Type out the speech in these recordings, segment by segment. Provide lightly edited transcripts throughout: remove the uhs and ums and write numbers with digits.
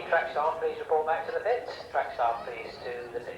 Track staff, please report back to the pits. Track staff, please, to the pits.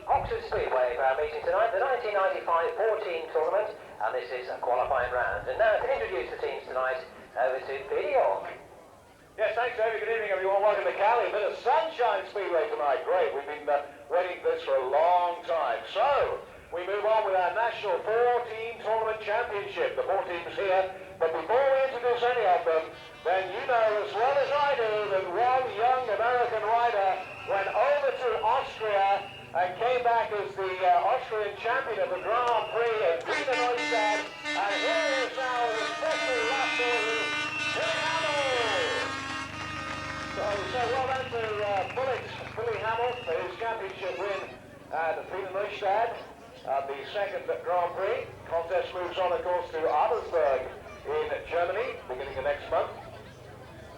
Oxford Speedway for our meeting tonight, the 1995-14 tournament, and this is a qualifying round. And now to introduce the teams tonight, over to Peter York. Yes, thanks, David. Good evening, everyone. Welcome to Cowley. A bit of sunshine Speedway tonight. Great. We've been waiting for this for a long time. So, we move on with our National 4-Team Tournament Championship. The 4 teams here. But before we introduce any of them, and came back as the Austrian champion of the Grand Prix at Wiener Neustadt. And here he is now with a special lap for you, Billy Hamill. So well done to Billy Hamill for his championship win at Wiener Neustadt at the second Grand Prix. Contest moves on, of course, to Armando in Germany, beginning of next month.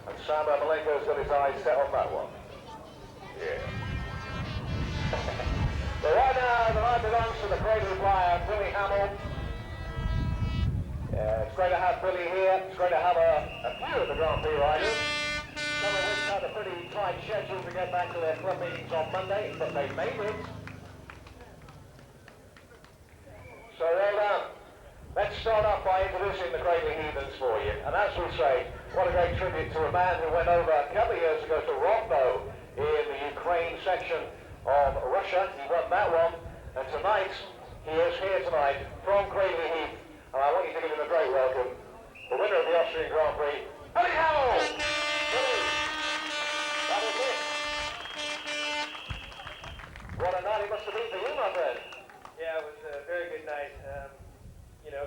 And Sam Ermolenko's got his eyes set on that one. Yeah. So right now, the line belongs to the Cradley player, Billy Hamill. Yeah, it's great to have Billy here. It's great to have a few of the Grand Prix riders. Some of which had a pretty tight schedule to get back to their club meetings on Monday, but they made it. So well done. Let's start off by introducing the Cradley Heathens for you. And as we say, what a great tribute to a man who went over a couple of years ago to Rovno in the Ukraine section of Russia. He won that one. And tonight, he is here tonight from Cradley Heath. And I want you to give him a great welcome. The winner of the Austrian Grand Prix, Billy Hamill! Billy, that was it. What a night it must have been for you, my friend. Yeah, it was a very good night.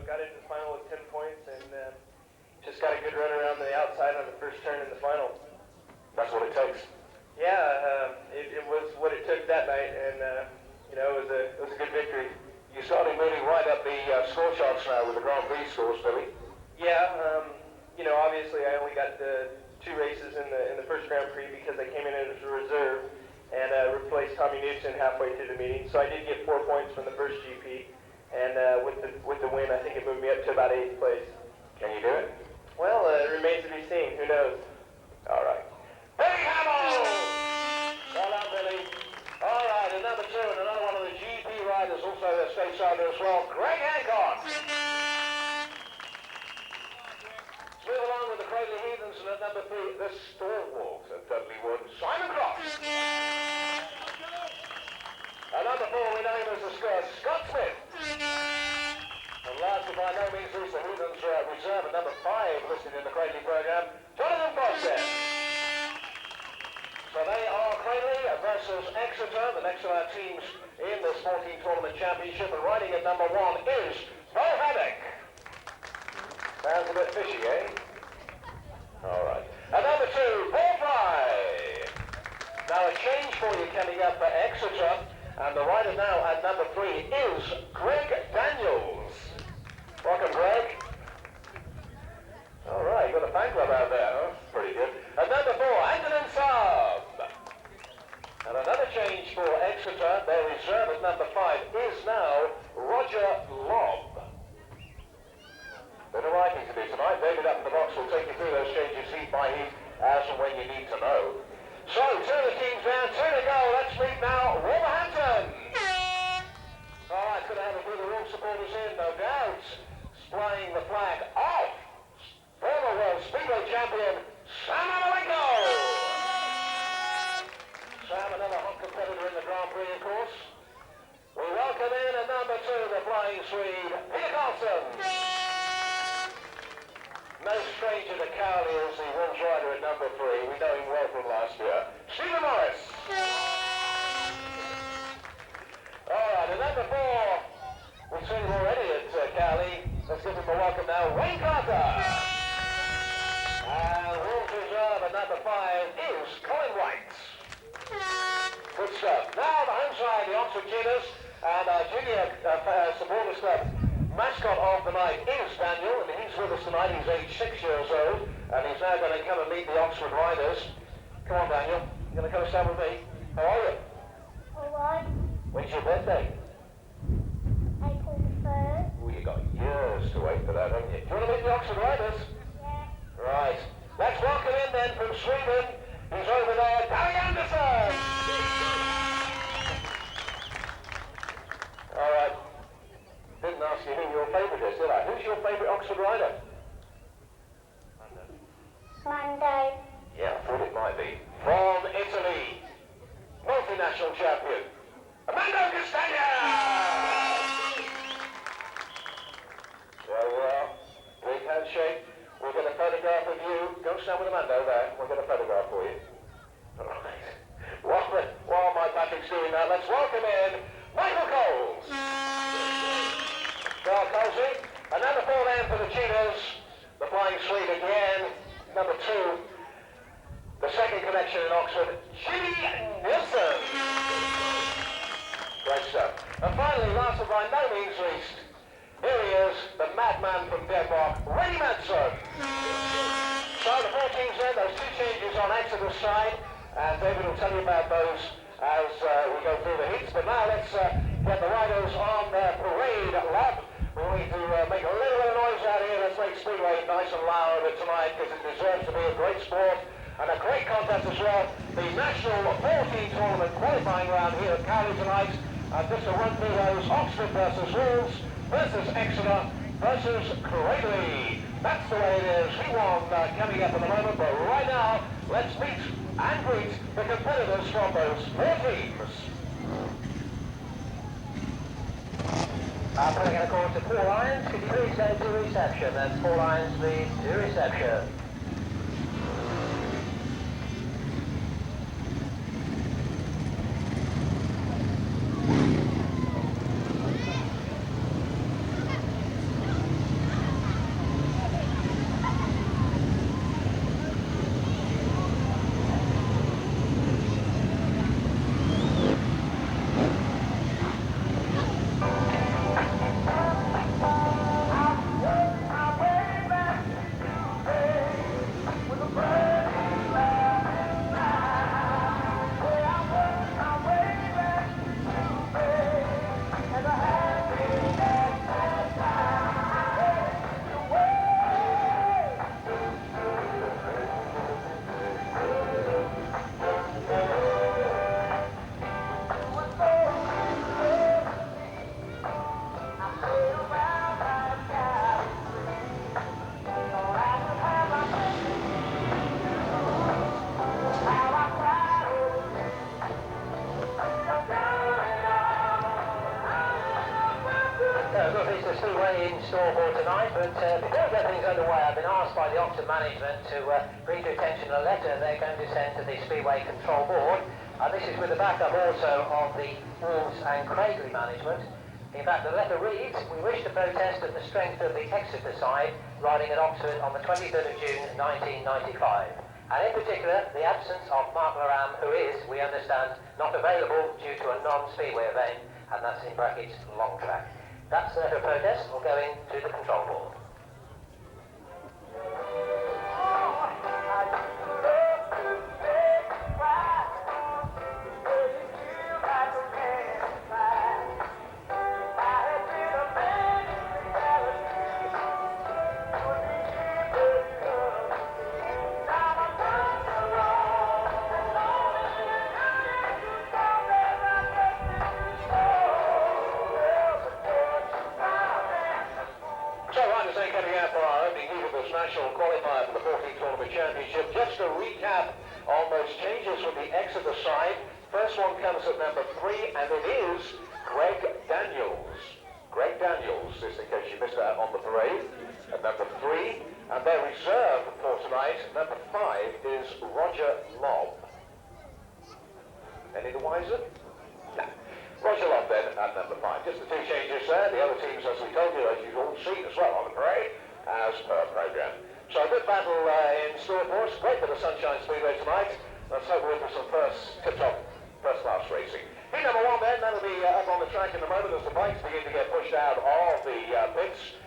Got into the final with 10 points and just got a good run around the outside on the first turn in the final. That's what it takes. Yeah, it was what it took that night, and it was a good victory. You started moving right up the score charts now with the Grand Prix scores, Billy. Yeah, obviously I only got the 2 races in the first Grand Prix because I came in as a reserve and replaced Tommy Nielsen halfway through the meeting. So I did get 4 points from the first GP, and with the win, I think it moved me up to about 8th place. Can you do it? Well, it remains to be seen. Who knows? All right. Billy Hamill! Well done, Billy. All right, and number 2, and another one of the GP riders, also a statesider as well, Greg Hancock. Let's move along with the Cradley Heathens, and at number 3, the stalwart of Dudley Wood, Simon Cross. And number 4, we know him as the Scott Smith. And last but by no means least, the Heathens reserve at number 5 listed in the Cradley programme, Jothan P. So they are Cradley versus Exeter, the next of our teams in the Sporting Tournament Championship, and riding at number 1 is Wolverhampton. Sounds a bit fishy, eh? All right. And number 2, Paul Fry. Now a change for you coming up for Exeter, and the rider now at number 3 is Greg Daniels. Welcome, Greg. All right, got a fan club out there, huh? Pretty good. And number 4, Ant Sav. And another change for Exeter, their reserve at number 5 is now Roger Lobb. Bit of writing to do tonight. David up in the box will take you through those changes heat by heat as and when you need to know. So, 2 of the teams down, 2 to go. Let's meet now Wolverhampton. All right, going to have a few of the room supporters in, no doubt. Displaying the flag of former World Speedway champion, Sam Ermolenko. Sam, another hot competitor in the Grand Prix, of course. We welcome in at number 2, the flying Swede, Peter Karlson. No stranger to Cowley as the Wolves rider at number 3. We know him well from last year. Stephen Morris. All right, and number 4, we've seen him already at Cowley. Let's give him a welcome now, Wayne Carter. And Wolves reserve at number 5 is Colin Wright. Good stuff. Now the home side, the Oxford Juniors, and our junior supporters club mascot of the night is Daniel, and he's with us tonight. He's aged 6 years old, and he's now going to come and meet the Oxford Riders. Come on, Daniel. You're going to come and stand with me. How are you? All right. When's your birthday? April the 3rd. Oh, you got years to wait for that, haven't you? Do you want to meet the Oxford Riders? Yeah. Right. Let's welcome in then from Sweden. He's over there, Barry Anderson. All right. Didn't ask you who your favourite is, did I? Who's your favourite Oxford rider? Monday. Yeah, I thought it might be. From Italy, multinational champion, Armando Catagna! Well, big handshake. We'll get a photograph of you. Go stand with Armando there. We'll get a photograph for you. All right. While my Patrick's doing that. Let's welcome in Micheal Coles. Well, Colesy. And number 4 then for the Cheetahs. The Flying Swede again. Number 2. The second connection in Oxford, Jimmy Nielsen. Great stuff. And finally, last but by no means least, here he is, the madman from Denmark, Rene Madsen. So the 4 teams there, those 2 changes on Exeter's side, and David will tell you about those as we go through the heats. But now let's get the riders on their parade lap. We need to make a little bit of noise out here. Let's make Speedway nice and loud tonight because it deserves to be a great sport and a great contest as well. The National 14 Tournament qualifying round here at Cowley tonight. Just to run through those, Oxford versus Wolves versus Exeter versus Cradley. That's the way it is. He won coming up in a moment, but right now, let's meet and greet the competitors from those 4 teams. Putting in a course of 4 lines, could you please go to reception? That's 4 lines, please, to reception. Speedway in store for tonight, but before we get things underway, I've been asked by the Oxford management to bring to attention a letter they're going to send to the Speedway Control Board. This is with the backup also of the Wolves and Cradley management. In fact, the letter reads, "We wish to protest at the strength of the Exeter side riding at Oxford on the 23rd of June 1995. And in particular, the absence of Mark Laram, who is, we understand, not available due to a non-Speedway event, and that's in brackets, long track." That's the letter of protest. We'll go into the control board. National qualifier for the 14th Tournament Championship. Just a recap on those changes with the Exeter side. First one comes at number 3, and it is Greg Daniels. Greg Daniels, just in case you missed out on the parade, at number 3. And their reserve for tonight, number 5, is Roger Lobb. Any the wiser? No. Roger Lobb then at number 5. Just the 2 changes there. The other teams, as we told you, as you've all seen as well on the parade, as per programme. So a good battle in store for us. Great bit of Sunshine Speedway tonight. Let's hope we're in for some tip-top first-class racing. Heat number 1 then, that'll be up on the track in a moment as the bikes begin to get pushed out of the pits.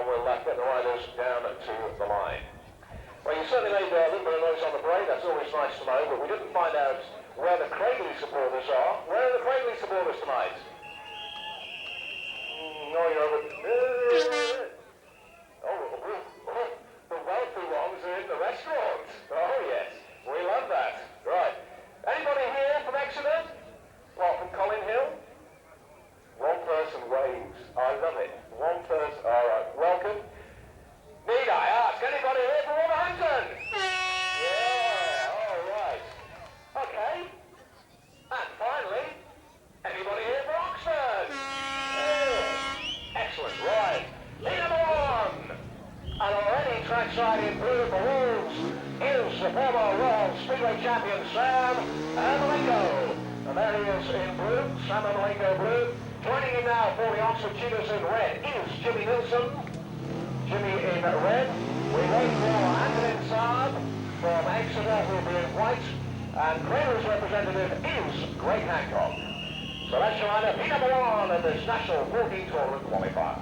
We'll get the riders down to the line. Well, you certainly made a little bit of noise on the parade. That's always nice to know, but we didn't find out where the Cradley supporters are. Where are the Cradley supporters tonight? No, you're over. The wealthy ones are in the restaurant. Oh, yes. We love that. Right. Anybody here from Exeter? What, from Colin Hill? One person waves. I love it. One person. All right. Welcome. Need I ask, anybody here from Wolverhampton? Yeah. All right. Okay. And finally, anybody here from Oxford? Yeah. Excellent. Right. Lead number 1. And already trackside in blue for Wolves is the former World Speedway champion Sam Ermolenko. And there he is in blue, Sam Ermolenko blue. Joining him now for the Oxford Tudors in red is Jimmy Nielsen. Jimmy in red. We wait for Ant Sav from Exeter, who will be in white. And Cradley's representative is Greg Hancock. So that's your lineup, heat number 1 of this National 14 Tournament qualifier.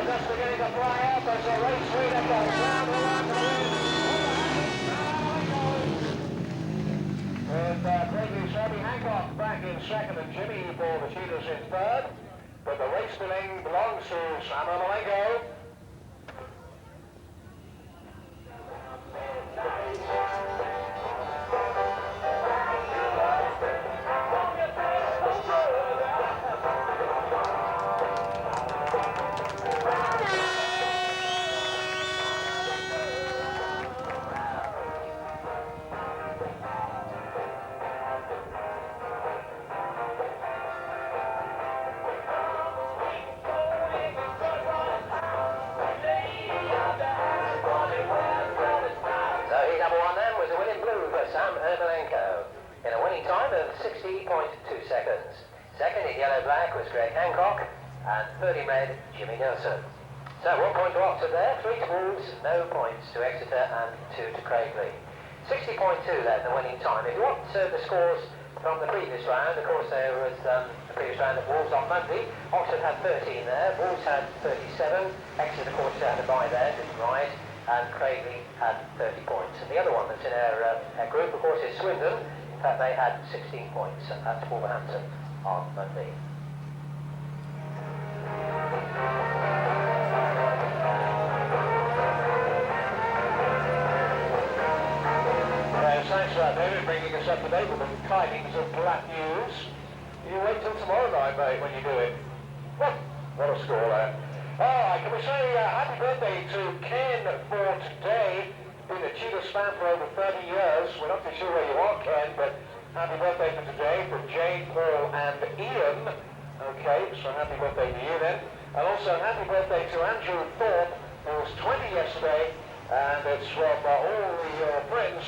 Just beginning to fly out, there's a race leader goes round the line to with Cradley's Jimmy Hancock back in second and Jimmy for the Tudors in third. But the race filling belongs to Sam Ermolenko. Sam Ermolenko in a winning time of 60.2 seconds. Second in yellow-black was Greg Hancock, and third in red, Jimmy Nielsen. So 1 point to Oxford there, 3 to Wolves, no points to Exeter and 2 to Cradley. 60.2 then, the winning time. If you want the scores from the previous round, of course there was the previous round at Wolves on Monday. Oxford had 13 there, Wolves had 37, Exeter of course had a bye there, didn't ride, and Cradley had 30 points. And the other one that's in our group, of course, is Swindon. In fact, they had 16 points, and that's Wolverhampton on Monday. Thanks for that, David, bringing us up to date with the tidings of black news. You wait till tomorrow night, mate, when you do it. What a score there. All right, can we say happy birthday to Ken for today? Been a Tudor fan for over 30 years. We're not too sure where you are, Ken, but happy birthday for today from Jane, Paul, and Ian. Okay, so happy birthday to you then. And also happy birthday to Andrew Thorpe, who was 20 yesterday, and it's from all your friends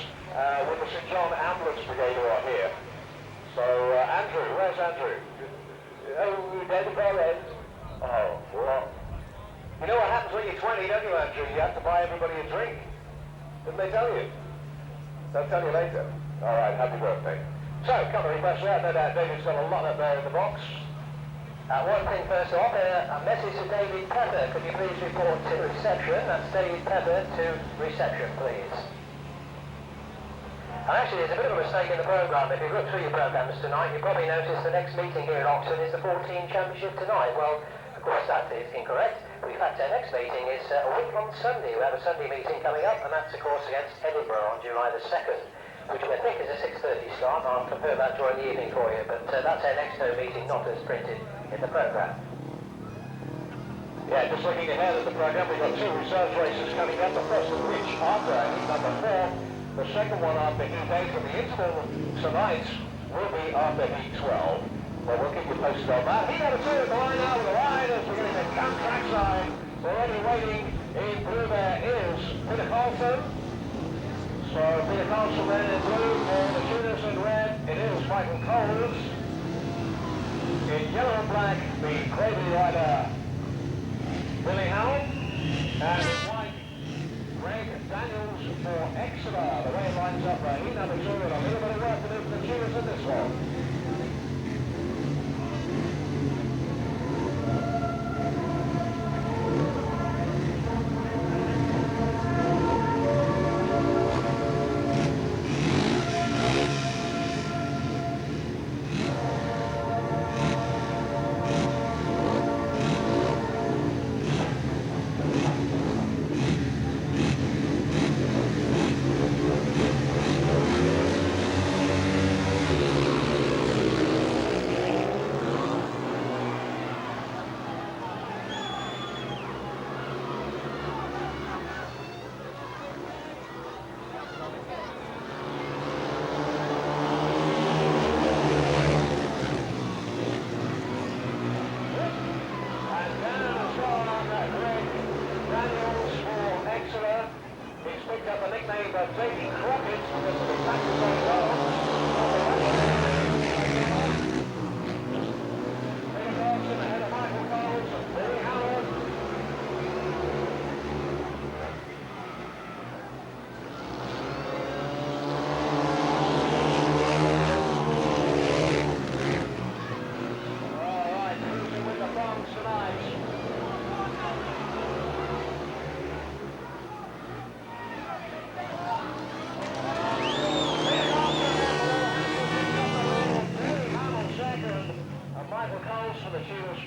with the St John Ambulance Brigade who are here. So, Andrew, where's Andrew? Oh, David Barrett. Oh, well. You know what happens when you're 20, don't you, Andrew? You have to buy everybody a drink. Didn't they tell you? I'll tell you later. All right, happy birthday. So, a couple of requests there. No doubt David's got a lot up there in the box. One thing first off, a message to David Pepper. Could you please report to reception? That's David Pepper to reception, please. And actually, there's a bit of a mistake in the programme. If you look through your programmes tonight, you probably noticed the next meeting here at Oxford is the 14 Championship tonight. Well, of course, that is incorrect. In fact, our next meeting is a week on Sunday. We have a Sunday meeting coming up, and that's, of course, against Edinburgh on July the 2nd, which I think is a 6:30 start. I'll confirm that during the evening for you, but that's our next home meeting, not as printed in the programme. Yeah, just looking ahead at the programme, we've got 2 reserve races coming up. The first of which, after heat number 4, the second one after heat 8, and the interval tonight will be after heat 12. Well, we'll keep you posted on that. Heat number 2 at the line now with the line as we're getting the down trackside. Already waiting in blue there is Peter Karlson. So Peter Karlson then in blue, for the tuners in red, it is Micheal Coles. In yellow and black, the Cradley rider, Billy Hamill. And in white, Greg Daniels for Exeter. The way it lines up there, heat number 2, and a little bit of work to do for the tuners in this one.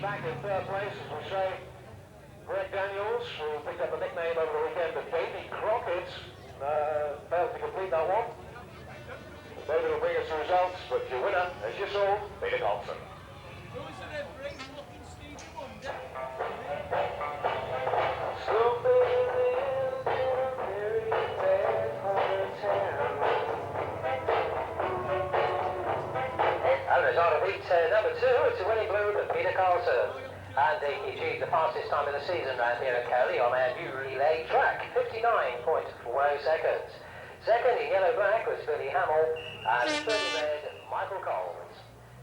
Back in third place, as we say, Greg Daniels, who picked up the nickname over the weekend of Davy Crockett, failed to complete that one. David will bring us the results, but your winner, as you saw, Peter Karlson. And the result of heat number 2, it's a winning blue for Peter Karlson. And he achieved the fastest time of the season round here at Cowley on our new relay track, 59.40 seconds. Second in yellow-black was Billy Hamill, and third in red, Micheal Coles.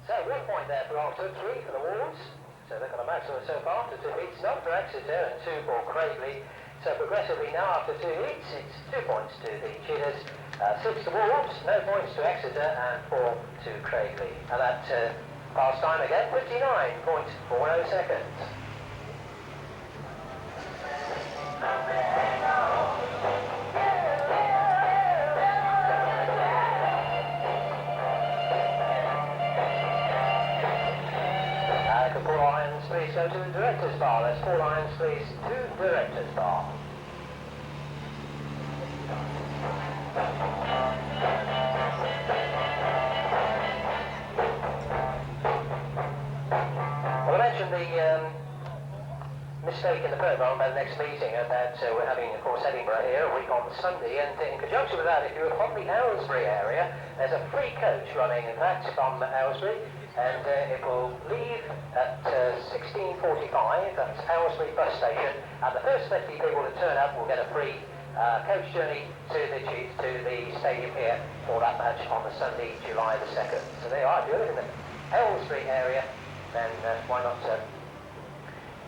So 1 point there for Oxford, 3 for the Wolves. So they've got a maximum so far after 2 heats, none for Exeter and 2 for Cradley. So progressively now after 2 heats, it's 2 points to the Cheetahs, 6 to Wolves, no points to Exeter, and 4 to Cradley. And that past time again, 59.40 seconds. Could Paul Irons please go to the director's bar? Let's Paul Irons please to director's bar. Well, I mentioned the mistake in the programme about the next meeting, that we're having, of course, Edinburgh here a week on Sunday, and in conjunction with that, if you're from the Aylesbury area, there's a free coach running, in fact, from Aylesbury, and it will leave at 16:45, that's Aylesbury bus station, and the first 50 people that turn up will get a free coach journey to the stadium here for that match on the Sunday, July the 2nd. So there you are. If you live in the Aylesbury area, then why not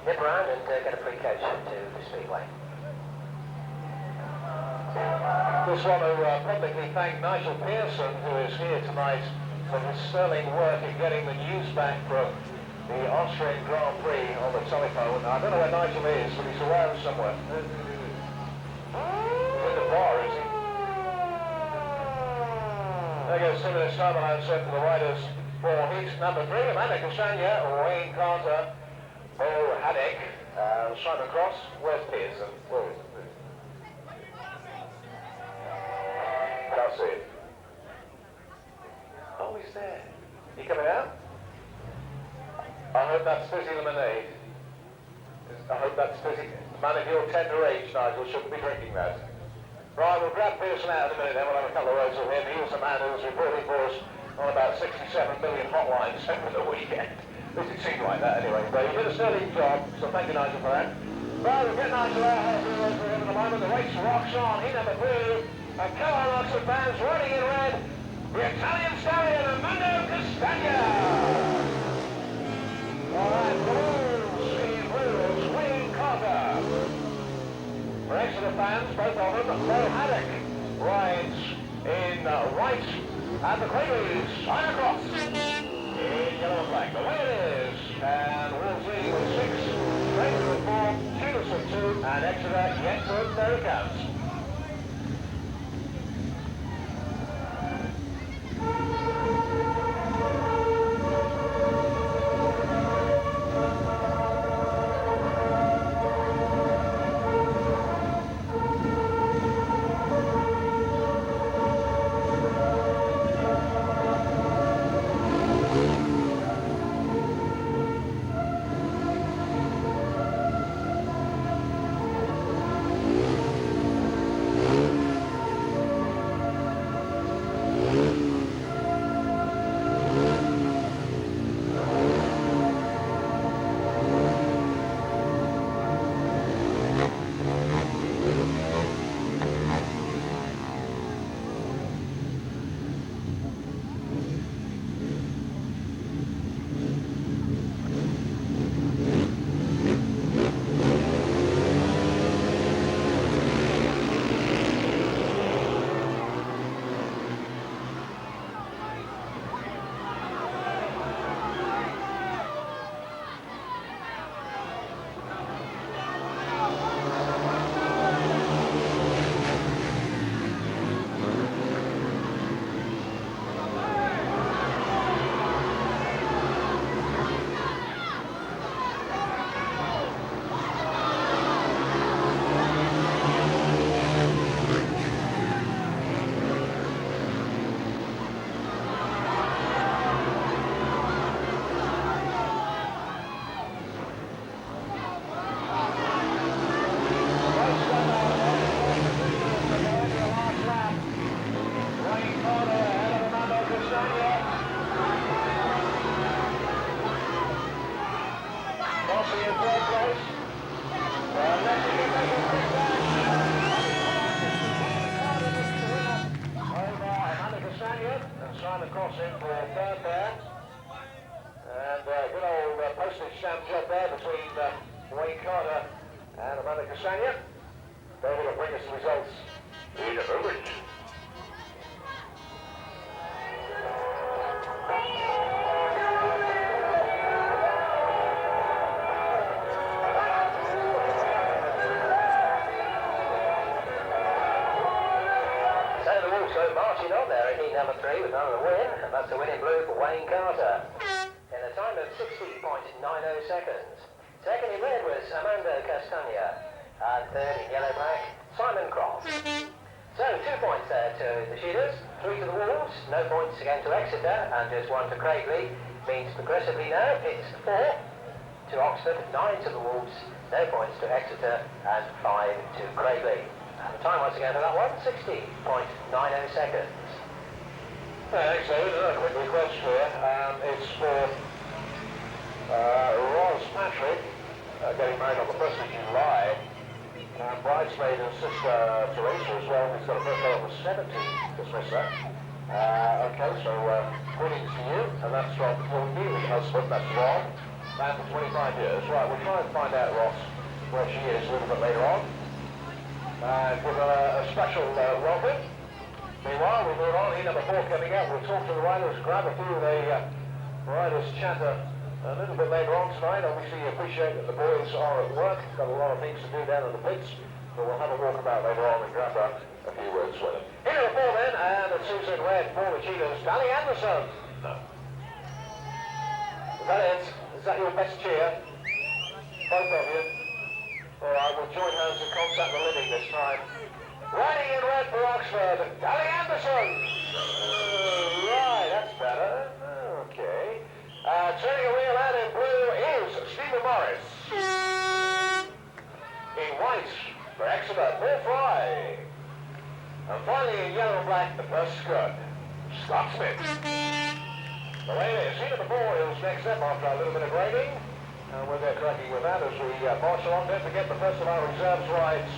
nip around and get a free coach to the Speedway. Just want to publicly thank Nigel Pearson, who is here tonight for his sterling work in getting the news back from the Austrian Grand Prix on the telephone. I don't know where Nigel is, but he's around somewhere. He's in the bar, is he? There goes 2 minutes time announcer for the riders for heat number 3. Armando Catagna, Wayne Carter, Bo Haddock, Simon Cross. Where's Pearson? Where is it? Can't see it. Oh, he's there. You coming out? I hope that's fizzy lemonade. I hope that's fizzy. Man of your tender age, Nigel, shouldn't be drinking that. Right, we'll grab Pearson out in a minute, then we'll have a couple of words with him. He was the man who was reporting for us on about 67 million hotlines over the weekend. At least it seemed like that anyway. But he did a sterling job, so thank you, Nigel, for that. Right, we'll get Nigel out. I'll do words with him in a moment. The race rocks on. He number 2. And Cowley fans riding in red. The Italian stallion, Armando Catagna. All right, blues in blues, Wayne Carter. For Exeter fans, both of them, Bo Haddock rides in white, and the Cradley sign across in yellow and black. The way it is, and Wolverhampton with 6, Exeter with 4, Tunis with 2, and Exeter yet to their accounts. Second in red was Armando Catagna, and third in yellow-black, Simon Cross. So 2 points there to the Shooters, 3 to the Wolves, no points again to Exeter, and just 1 to Cradley. Means progressively now it's 4 to Oxford, 9 to the Wolves, no points to Exeter, and 5 to Cradley. And the time once again for that one, 60.90 seconds. Thanks, David. Another quick request here. It's for Ross Patrick, getting married on the 1st of July. Bridesmaid and sister Teresa as well. He's got a birthday on the 17th. Dismiss that. Okay, so greetings to you, and that's from Courtney, the husband. That's Ron. And for 25 years. Right, we'll try and find out, Ross, where she is a little bit later on. Give a special welcome. Meanwhile, we move on. Heat number 4 coming out. We'll talk to the riders, grab a few of the riders' chatter a little bit later on tonight. Obviously, you appreciate that the boys are at work. Got a lot of things to do down in the pits. But we'll have a walk about later on and grab a few words with them. Here are 4 men, and it's Susan Red for the Cheetahs. Danny Anderson. No. Is that it? Is that your best cheer? Both of you? All right, we'll join hands and contact the living this time. Riding in red for Oxford, Danny Anderson. Right, that's better. Okay. Turning a wheel out in blue is Stephen Morris. In white for Exeter, Paul Fry. And finally in yellow and black, the first skirt, Scott Smith. The ladies, heat number 4 is next up after a little bit of grading. And we'll get cracking with that as we march along. Don't forget the first of our reserves rides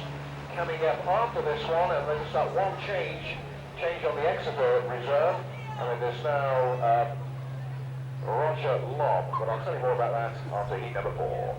coming up after this one, and there's that one change on the Exeter reserve, and it is now Roger Lobb, but I'll tell you more about that after heat number 4.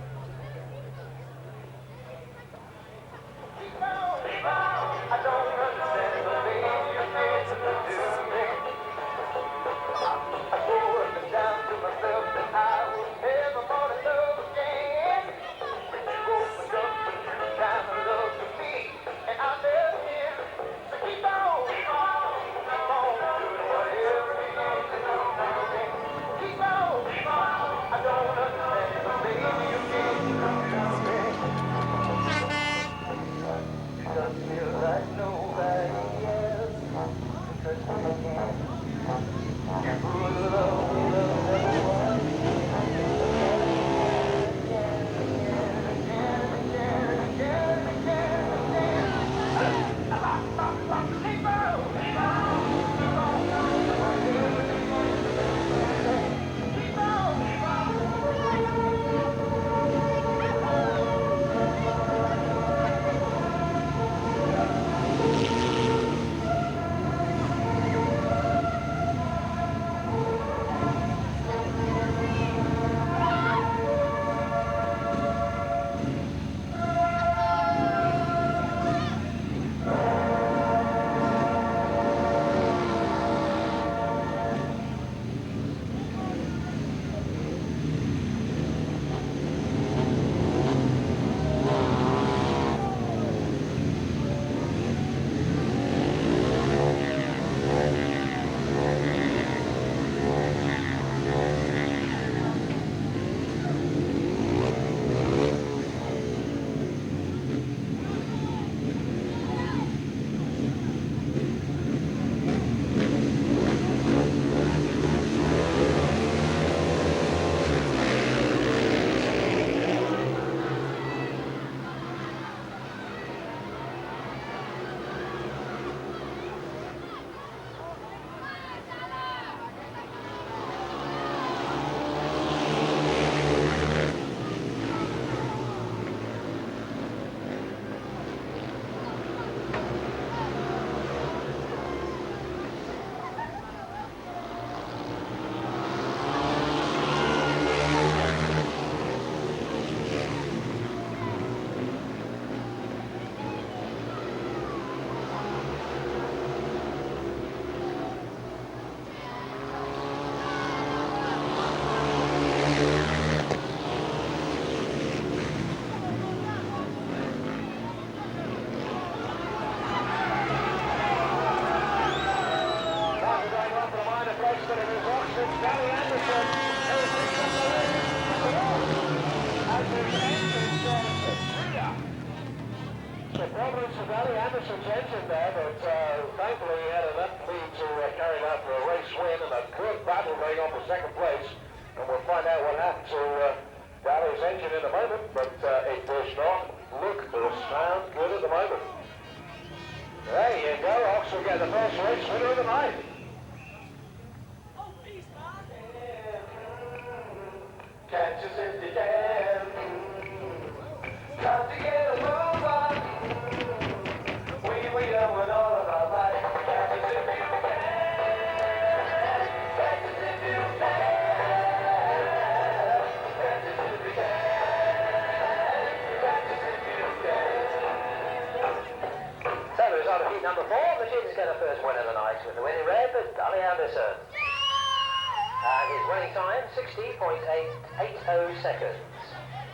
get a first win of the night with the win in red, but Billy Anderson. And his winning time, 60.880 seconds.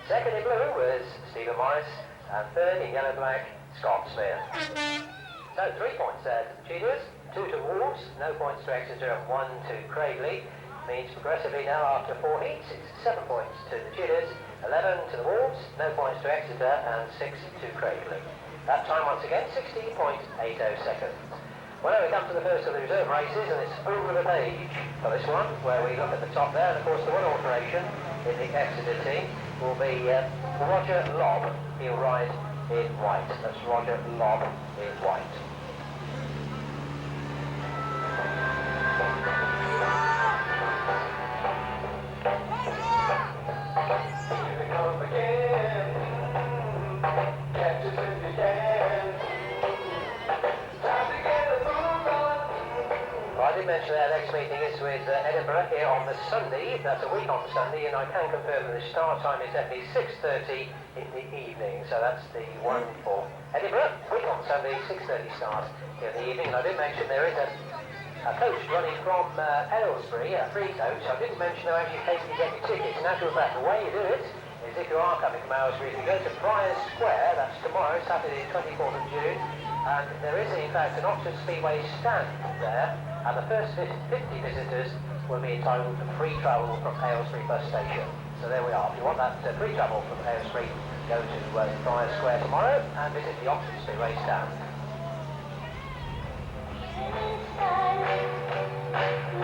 Second in blue was Stephen Morris, and third in yellow-black, Scott Smith. So 3 points there to the cheaters, 2 to Wolves, no points to Exeter, and 1 to Cradley. Means progressively now after 4 heats, it's 7 points to the cheaters, 11 to the Wolves, no points to Exeter, and 6 to Cradley. That time once again, 60.80 seconds. Well, we come to the first of the reserve races, and it's over the page for this one, where we look at the top there, and of course the one alteration in the Exeter team will be Roger Lobb. He'll ride in white. That's Roger Lobb in white. Mention our next meeting is with Edinburgh here on the Sunday. That's a week on Sunday, and I can confirm that the start time is definitely 6:30 in the evening. So that's the one for Edinburgh. Week on Sunday, 6:30 start in the evening. And I did mention there is a coach running from Aylesbury, a free coach. I didn't mention though actually how you get your tickets. In actual fact, the way you do it is if you are coming from Aylesbury, if you go to Priors Square, that's tomorrow, Saturday, 24th of June. And there is in fact an Oxford Speedway stand there. And the first 50 visitors will be entitled to free travel from Aylesbury bus station. So there we are. If you want that free travel from Aylesbury, go to Priors Square tomorrow and visit the Oxford Speedway stand.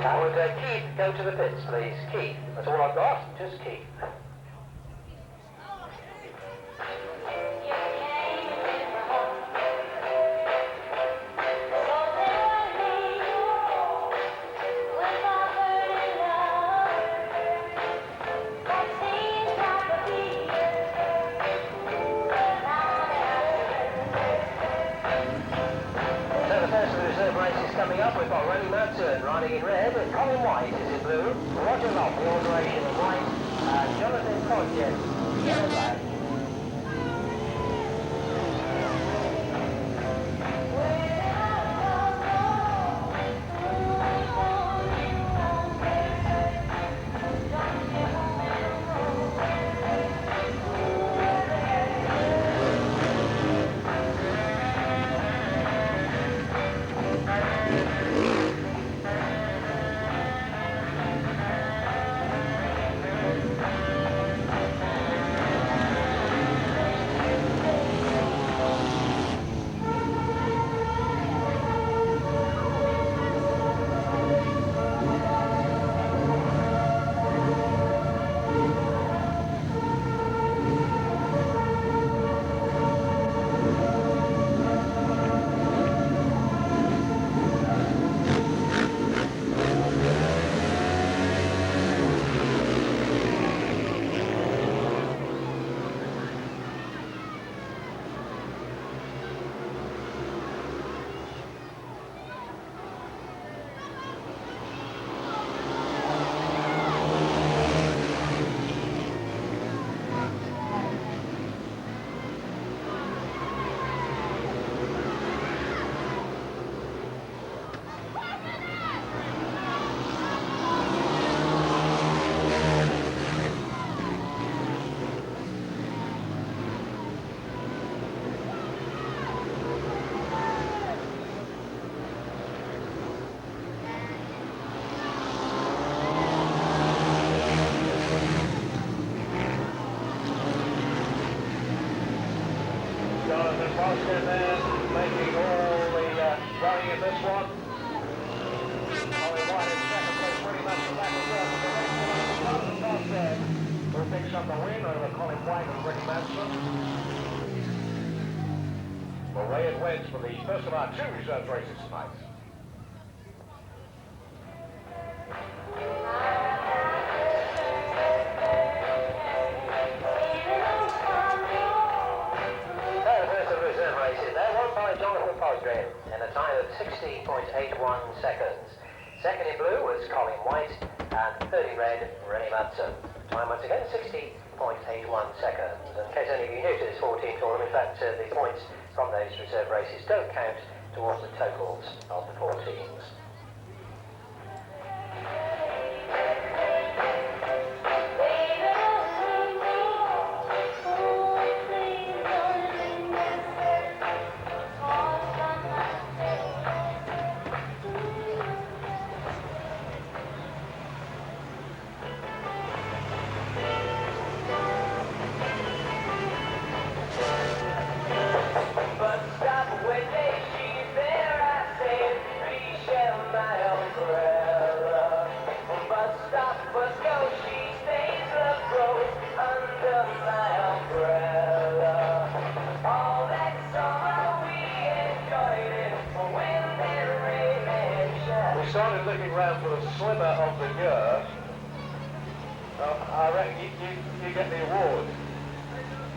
I would Keith, go to the pits, please. Keith, that's all I've got. Just Keith. Coming up, we've got Rene Madsen riding in red, and Colin Wright is in blue, Roger Lobb, the alteration in white, and Jothan P, yellow black. Boston there, making all the running in this one. Colin Wright in second place, pretty much the back of the top there, who picks up the win over Colin Wright and Rene Madsen. Well, Ray and wins for the first of our 2 reserve races tonight. In a time of 16.81 seconds. Second in blue was Colin Wright, and third in red, Rene Madsen. Time once again, 60.81 seconds. And in case any of you new to this 14 tournament, in fact, the points from those reserve races don't count towards the totals of the 4 teams. Started looking round for the swimmer of the year. I reckon you get the award.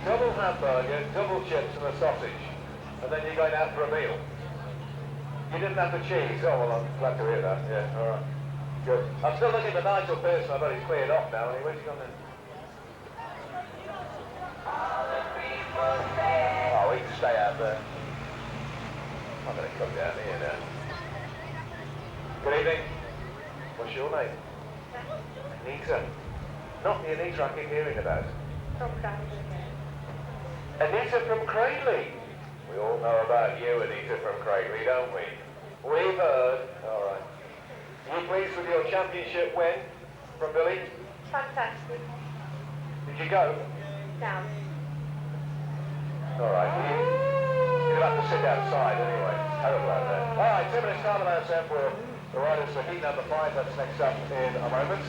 Double hamburger, double chips and a sausage. And then you're going out for a meal. You didn't have the cheese. Oh, well, I'm glad to hear that. Yeah, all right. Good. I'm still looking for Nigel Pearson. I bet he's cleared off now. Where's he gone then? Oh, he can stay out there. I'm going to come down here now. Good evening. What's your name? Anita. Not the Anita I keep hearing about. From Cradley. Anita from Cradley. We all know about you, Anita from Cradley, don't we? We've heard. All right. Are you pleased with your championship win from Billy? Fantastic. Did you go? Down. All right. You'll have to sit outside anyway. Terrible out there. All right, 2 minutes time on our set for the riders for heat number 5. That's next up in a moment.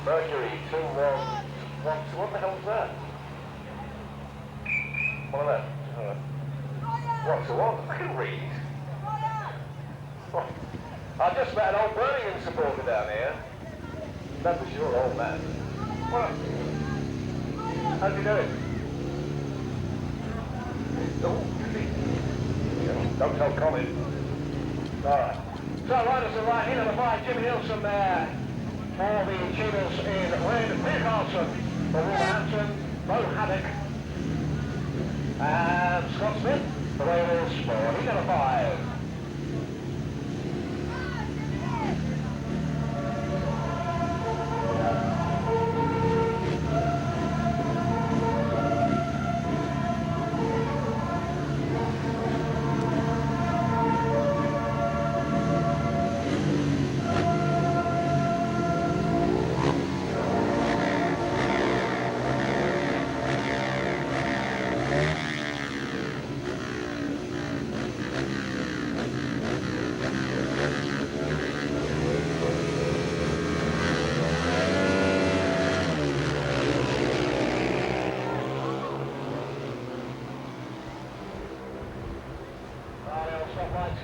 Mercury 2-1. What the hell was that? One of them. All right. 1-1. I can read. Oh. I just met an old Birmingham supporter down here. That was your old man. What? How'd you do it? Oh, don't tell Colin. All right. So riders are right, heat number 5, Jimmy Nielsen there for the Cheetahs in red. Peter Karlson for Wolverhampton, Bo Haddock and Scott Smith, the Wales for heat number 5.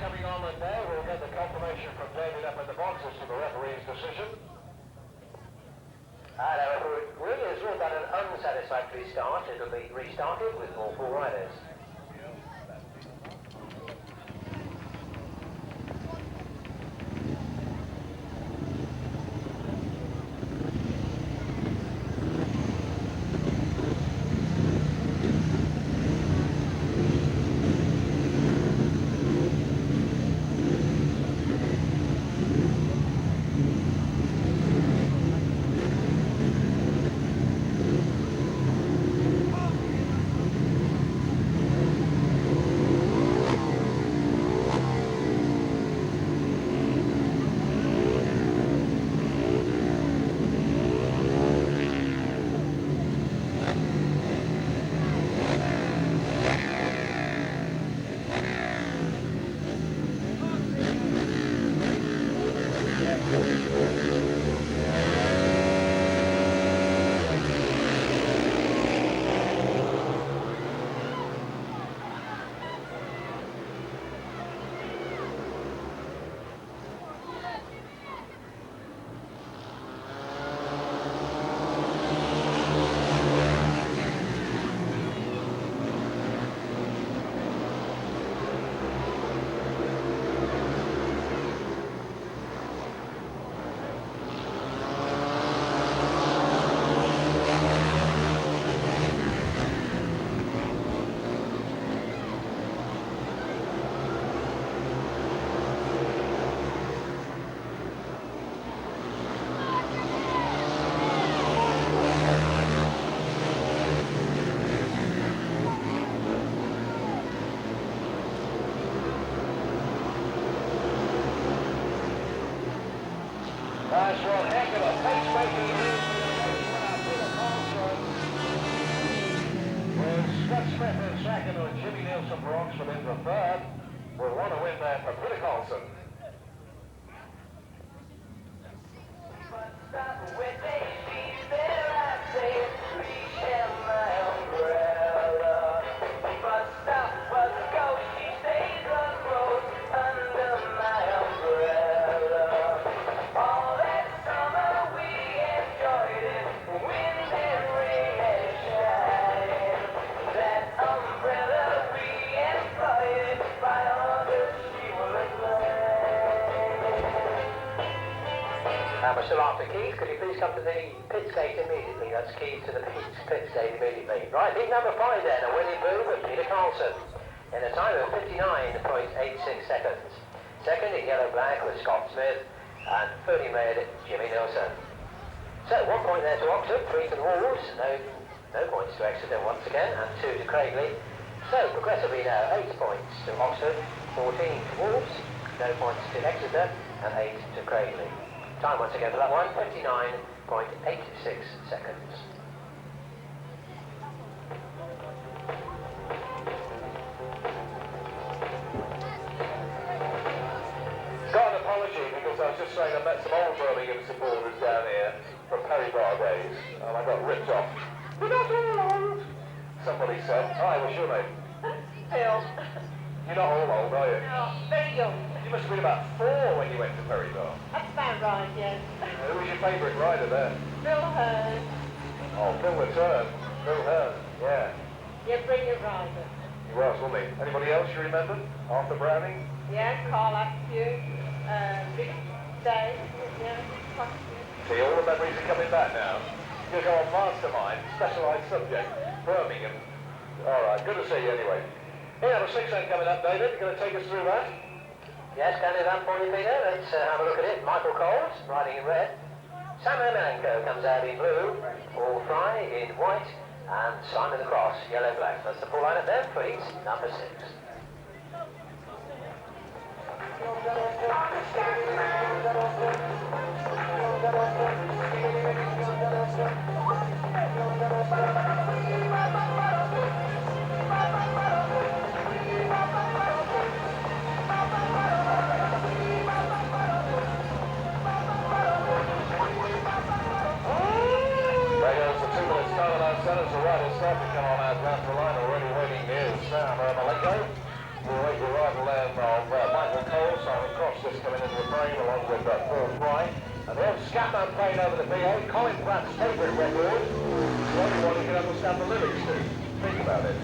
Coming on and there, we'll get the confirmation from David up in the box as to the referee's decision. The referee has ruled that an unsatisfactory start. It'll be restarted with all 4 riders. back of a pace-making move for the race winner, Peter Karlson. With Scott Smith in second and Jimmy Nielsen for Oxford in the third. We'll want to win there for Peter Karlson. We're still after Keith. Could you please come to the pit gate immediately? That's Keith to the pit gate immediately. Right, lead number 5 then, a winning move of Peter Karlson in a time of 59.86 seconds. Second in yellow-black was Scott Smith and 30 red Jimmy Nielsen. So 1 point there to Oxford, 3 to the Wolves, no points to Exeter once again, and 2 to Cradley. So progressively now 8 points to Oxford, 14 to Wolves, no points to Exeter, and 8 to Cradley. Time once again for that one, 59.86 seconds. Got an apology because I was just saying I met some old Birmingham supporters down here from Perry Bar days and I got ripped off. We're not all old, somebody said. Hi, what's your name? Phil. You're not all old, are you? No, very young. You must have been about 4 when you went to Perry Bar. That's about right, yes. Who was your favourite rider there? Bill Hearn. Oh, Bill Return. Bill Hearn, yeah. Yeah, brilliant rider. He was, wasn't he? Anybody else you remember? Arthur Browning? Yeah, Carl Askew. Big Day. Yeah, quite a few. See, all the memories are coming back now. You're going on Mastermind, specialised subject, Birmingham. All right, good to see you anyway. Here, have a 6-end coming up, David. You're going to take us through that? Yes, can do that for you, Peter. Let's have a look at it. Micheal Coles, riding in red. Sam Ermolenko comes out in blue. Paul Fry in white. And Simon the Cross, yellow-black. That's the full lineup there for heat number 6. Centers the riders start to come on out down the line already waiting near Sam Ermolenko. We'll wait the arrival then of Micheal Coles, Simon Cross just coming into the frame along with Paul Wright. And the old Scatman playing over the PA, Colin Wright's favourite record. The only one who can understand the lyrics to. Think about it.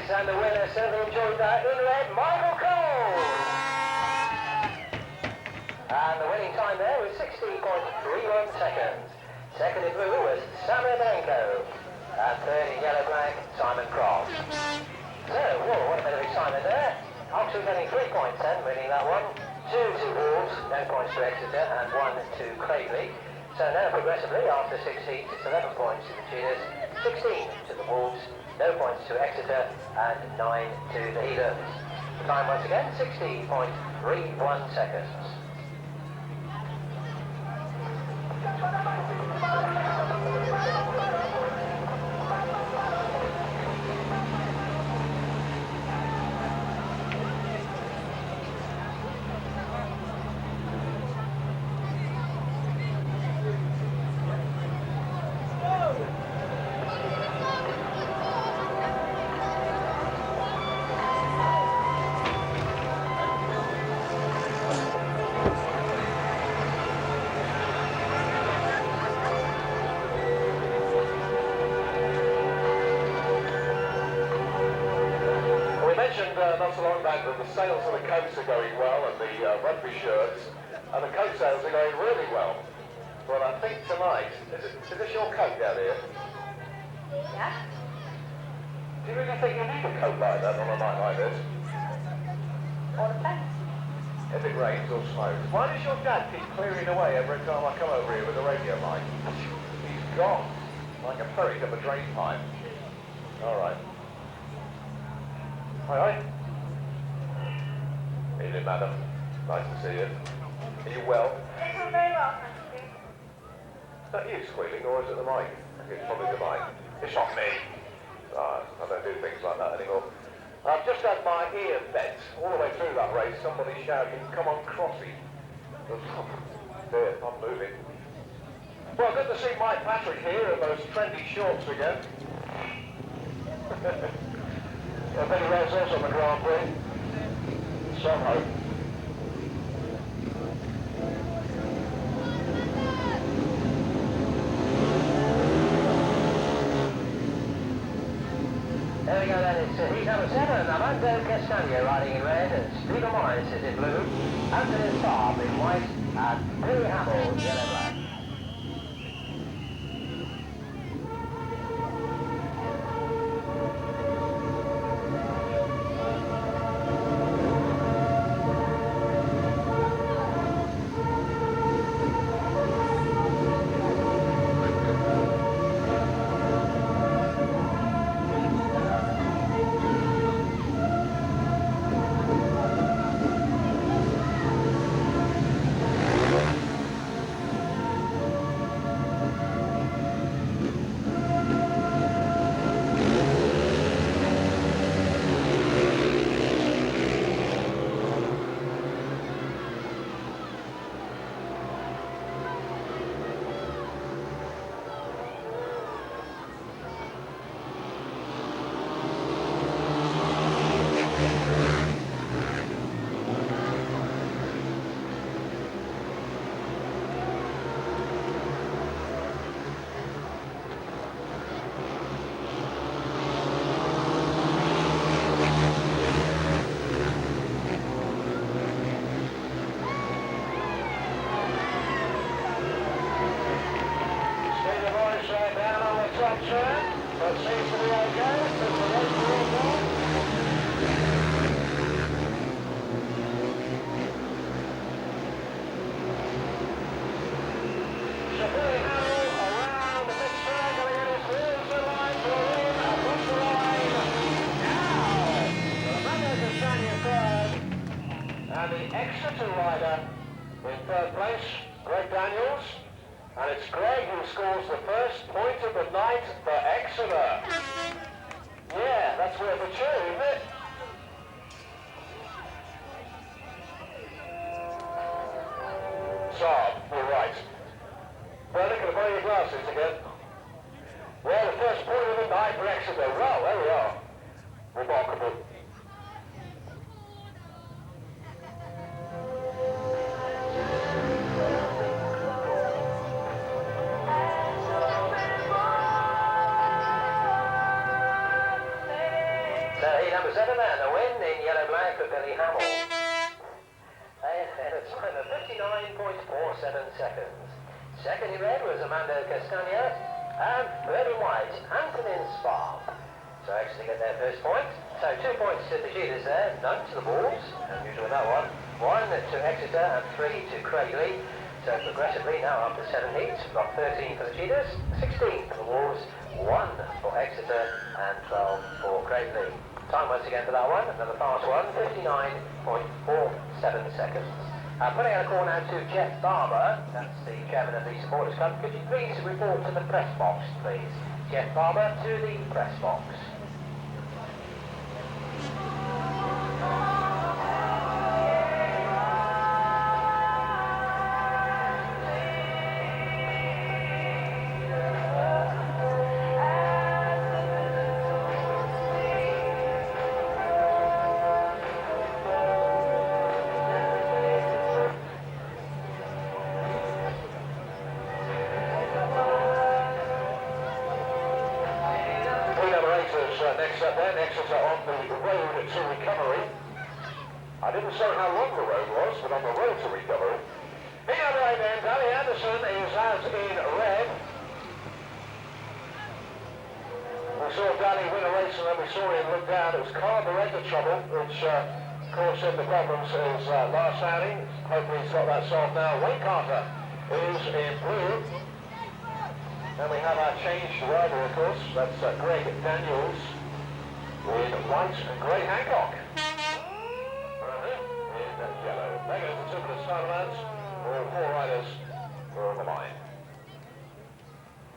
race, and the winner certainly enjoyed that in red, Micheal Coles. And the winning time there was 60.31 seconds. Second in blue was Sam Ermolenko. And third in yellow-black, Simon Cross. So, whoa, what a bit of excitement there. Oxford getting 3 points then, winning that one. 2 to Wolves, no points to Exeter, and 1 to Cradley. So now progressively, after 6 heats, it's 11 points to the Tudors, 16 to the Wolves, no points to Exeter, and 9 to the Heathens. The time once again, 60.31 seconds. Not so long back that the sales of the coats are going well and the rugby shirts, and the coat sales are going really well. Well, I think tonight, is this your coat down here? Yeah. Do you really think you need a coat like that on a night like this? All the time. If it rains or snows. Why does your dad keep clearing away every time I come over here with the radio mic? He's gone, like a ferret up a drain pipe. All right. Hi. Evening, madam. Nice to see you. Are you well? Yes, I'm very well, thank you. Is that you squealing, or is it the mic? I think it's probably the mic. It's not me. I don't do things like that anymore. I've just had my ear bent all the way through that race. Somebody shouting, "Come on, Crossy." Dear, I'm moving. Well, good to see Mike Patrick here in those trendy shorts again. Benny Rose also on the Grand Prix. Soho. There we go then, it's heat number 7, Armando Catagna riding in red, and Stephen Morris is in blue, Ant Sav in white, and Billy Hamill in yellow-black. And the Exeter rider in third place, Greg Daniels. And it's Greg who scores the first point of the night for Exeter. Yeah, that's worth a cheer, isn't it? Saab, you're right. Well, look at the borrow your glasses again. Well, the first point of the night for Exeter. Well, there we are. Remarkable. was ever then, a win in yellow-black for Billy Hamill. And a time of 59.47 seconds. Second in red was Armando Catagna, and third in white, Ant Sav. So Exeter get their first point. So 2 points to the cheaters there, none to the Wolves, as usual with that one. 1 to Exeter and 3 to Cradley. So progressively now up to 7 heats. We've got 13 for the cheaters, 16 for the Wolves, 1 for Exeter and 12 for Cradley. Time once again for that one, another fast one, 59.47 seconds. Putting out a call now to Jeff Barber, that's the chairman of the Supporters Club. Could you please report to the press box, please? Jeff Barber to the press box. Next up then, Exeter on the road to recovery. I didn't say how long the road was, but on the road to recovery. The other way then, Billy Anderson is out in red. We saw Danny win a race and then we saw him look down. It was carburetor trouble, which caused him the problems his last outing. Hopefully he's got that solved now. Wayne Carter is in blue. Then we have our changed rider, of course. That's Greg Daniels in white and Greg Hancock. In yellow. There goes the two for the start lads. All 4 riders are on the line.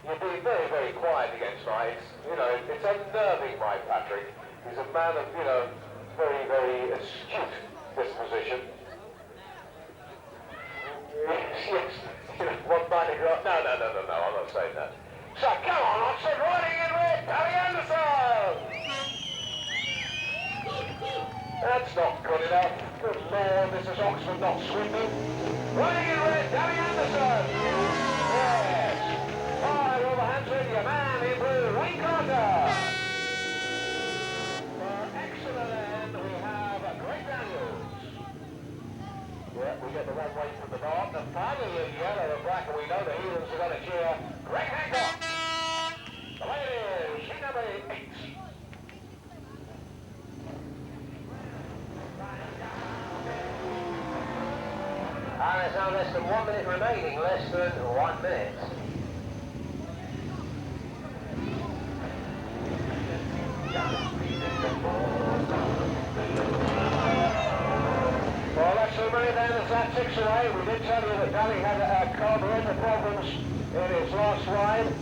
You've been very, very quiet against Knight. You know, it's unnerving, Mike Patrick. He's a man of, you know, very, very astute disposition. Yes. One binding graph. No, I'm not saying that. So come on, Oxford, riding in red, Billy Anderson! That's not good enough. Good Lord, this is Oxford not swimming. Riding in red, Billy Anderson! Yes! All right, Wolverhampton, your man in blue, Wayne Carter! For Exeter then, we have Greg Daniels. Yeah, we get the one way from the north, and finally in yellow and black, and we know the Heathens are going to cheer Greg Hancock. The ladies, sheet number 8. And there's now less than 1 minute remaining, less than 1 minute. Well, that's the minute then as that ticks away. We did tell you that Danny had carburetor problems in his last ride.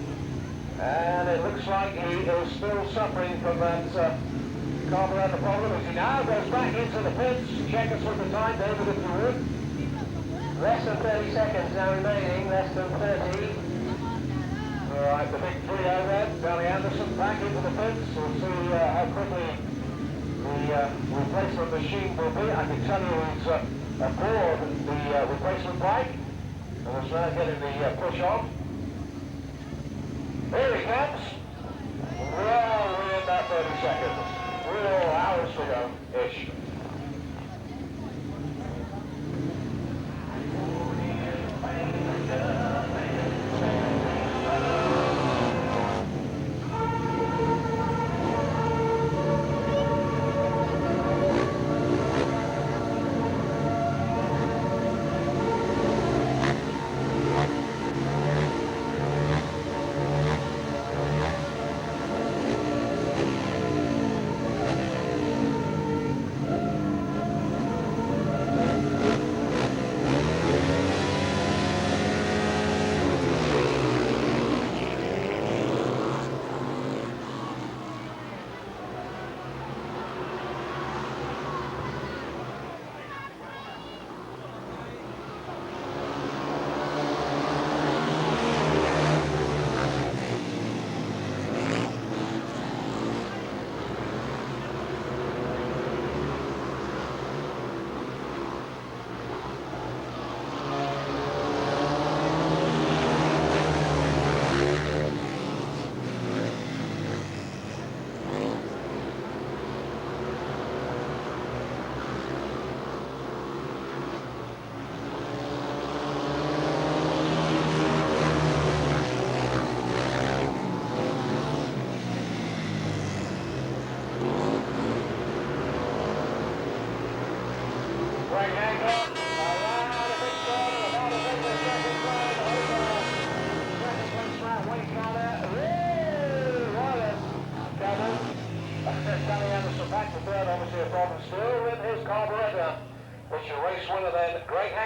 And it looks like he is still suffering from that carburetor problem as he now goes back into the pits. Check us with the time, David, if you would. Less than 30 seconds now remaining, less than 30. All right, the big trio then. Billy Anderson back into the pits. We'll see how quickly the replacement machine will be. I can tell you he's aboard the replacement bike. And is now getting the push on. Here he comes. Well, within that 30 seconds. Real hours to go-ish.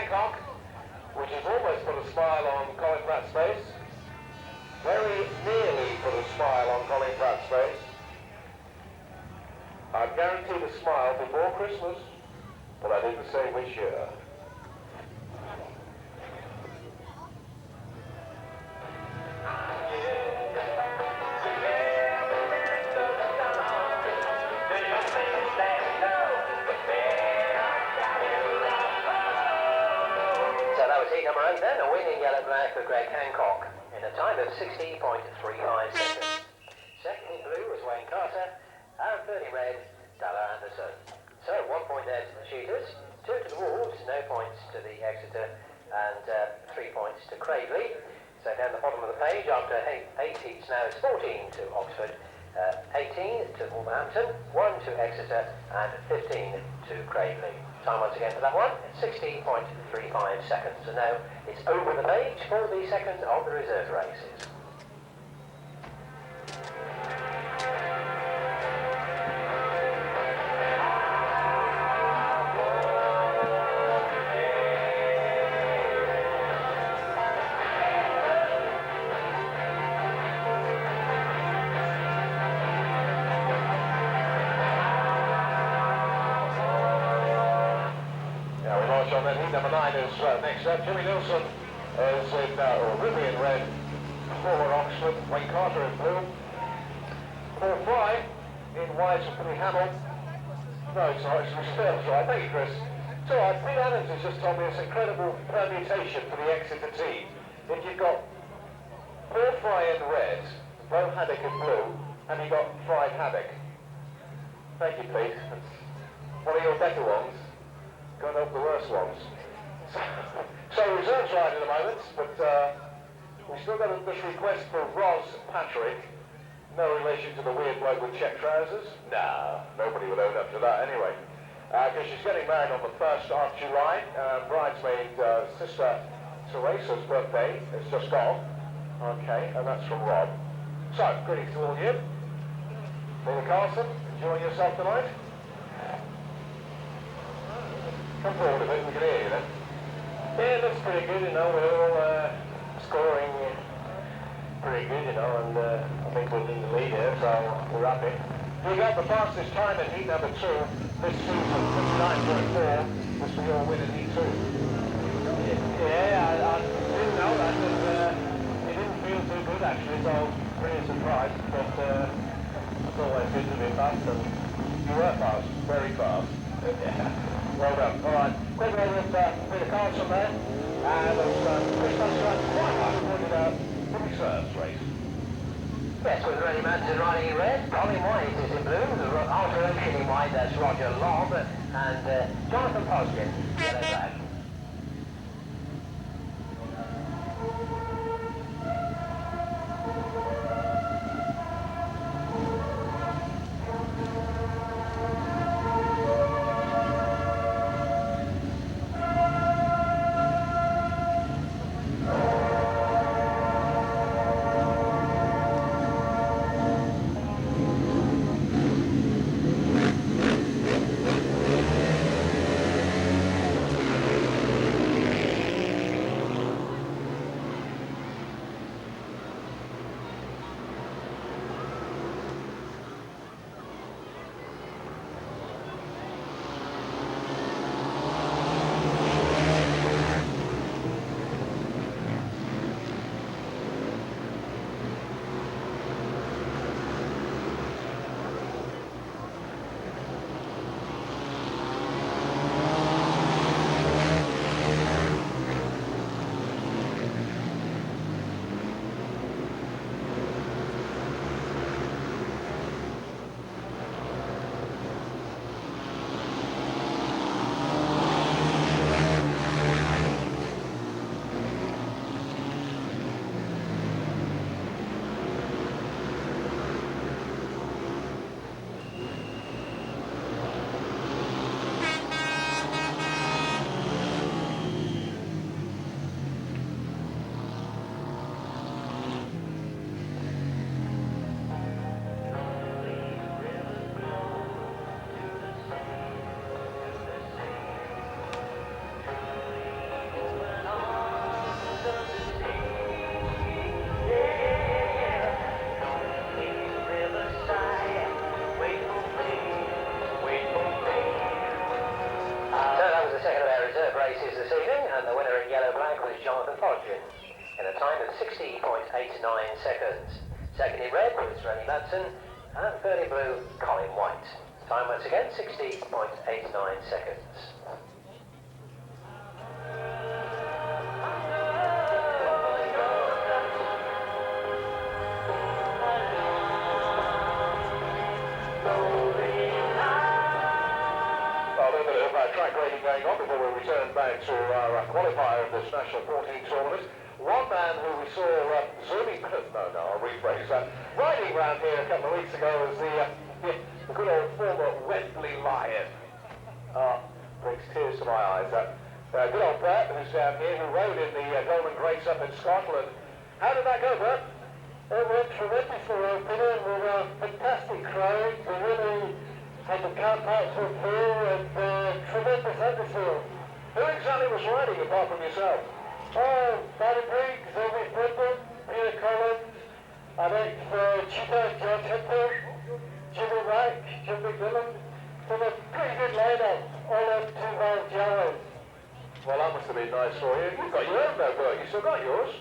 Hancock, which has almost put a smile on Colin Wright's face. Very nearly put a smile on Colin Wright's face. I guaranteed a smile before Christmas, but I didn't say which year. Number 8 then, a win in yellow-black for Greg Hancock in a time of 60.35 seconds. Second in blue was Wayne Carter, and third in red, Dalla Anderson. So 1 point there to the shooters, 2 to the Wolves, no points to the Exeter, and 3 points to Cradley. So down the bottom of the page, after 8 heats now, it's 14 to Oxford, 18 to Wolverhampton, 1 to Exeter, and 15 to Cradley. Time once again for that one, 60.35 seconds. So now it's over the page for the second of the reserve races. Number 9 is next up. Jimmy Nielsen is in ruby in red for Oxford. Wayne Carter in blue. Paul Fry in white for Billy Hamill. No, it's not. It's Phil. Right. Thank you, Chris. So, Pete Adams has just told me it's incredible permutation for the Exeter team. If you've got Paul Fry in red, Bo Haddock in blue, and you've got Fried Haddock. Thank you, Pete. That's one of your better ones. Got up the worst ones. So reserves right at the moment, but we've still got this request for Ros Patrick. No relation to the weird bloke with check trousers? Nah, nobody would own up to that anyway. Because she's getting married on the 1st of July. Bridesmaid sister Teresa's birthday is just gone. Okay, and that's from Rob. So, greetings to all of you. Peter Karlson, enjoying yourself tonight? Come forward a bit, we can hear you then. Yeah, it looks pretty good, you know, we're all scoring pretty good, you know, and I think we're in the lead here, so we're happy. You got the fastest time in heat number 2 this season, 59.4, was for your win in heat 2. Yeah, I didn't know that, but it didn't feel too good actually, so I was pretty surprised, but it's always good to be fast, and You were fast, very fast. yeah. Well done. All right. Quick over with Peter Karlson there. And as Chris quite rightly pointed out, the reserves race. Yes, with Rene Madsen riding in red, Colin Wright is in blue, the alteration in white, that's Roger Lobb, and Jothan P, yellow-black. was Jothan P in a time of 60.89 seconds. Second in red was Rene Madsen, and third in blue, Colin Wright. Time once again, 60.89 seconds. Track grading going on before we return back to our qualifier of this National 14 tournament. One man who we saw zooming, I'll rephrase that, riding round here a couple of weeks ago was the good old former Wembley Lion. Brings tears to my eyes. Good old Bert, who's down here, who rode in the Golden Grace up in Scotland. How did that go, Bert? It went tremendously well, Peter. We were a fantastic crowd. We really had the car parks were full and tremendous atmosphere. Who exactly was riding apart from yourself? Oh, Barry Briggs, Elvis Brendan, Peter Karlson, and ex-cheetah Jothan P, Jimmy Nielsen, Jimmy Nielsen. So a pretty good lineup, all up 2 miles Jowers. Well, that must have been nice for you. You've got your own though, Bert. You still got yours?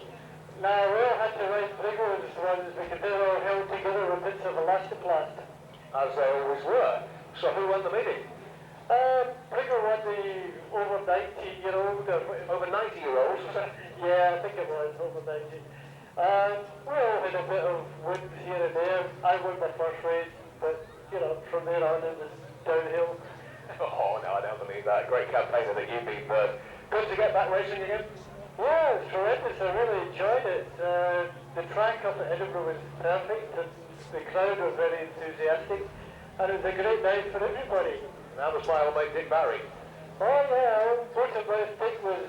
Now, we all had to ride bigger ones because they were all held together with bits of elastoplast. As they always were. So who won the meeting? Brigger won the over 90-year-old. Over 90-year-olds? Yeah, I think it was over 90. We all had a bit of wins here and there. I won my first race, but, you know, from there on it was downhill. Oh, no, I don't believe that. Great campaigner that you've been, Bert. Good to get back racing again? Yeah, it's tremendous. I really enjoyed it. The track up at Edinburgh was perfect, and the crowd were very enthusiastic, and it was a great night for everybody. That was my old mate Dick Barry. Oh yeah, what about Dick was,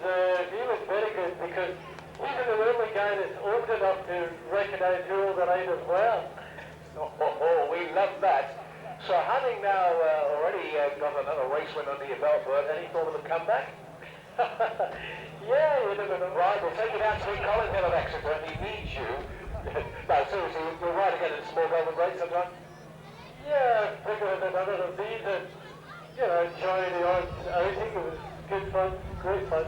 he was very good because he's the only guy that's old enough to recognise who all the riders were. Oh, we love that. So having now already got another race win under your belt, Bert, any thought of a comeback? Yeah, you never know. Right, we'll take it out to Colin Hill of Exeter. He needs you. No, seriously, you'll ride again at a small Golden Grace sometime? Yeah, bigger than another of these, and, you know, enjoying the odd outing. It was good fun, great fun.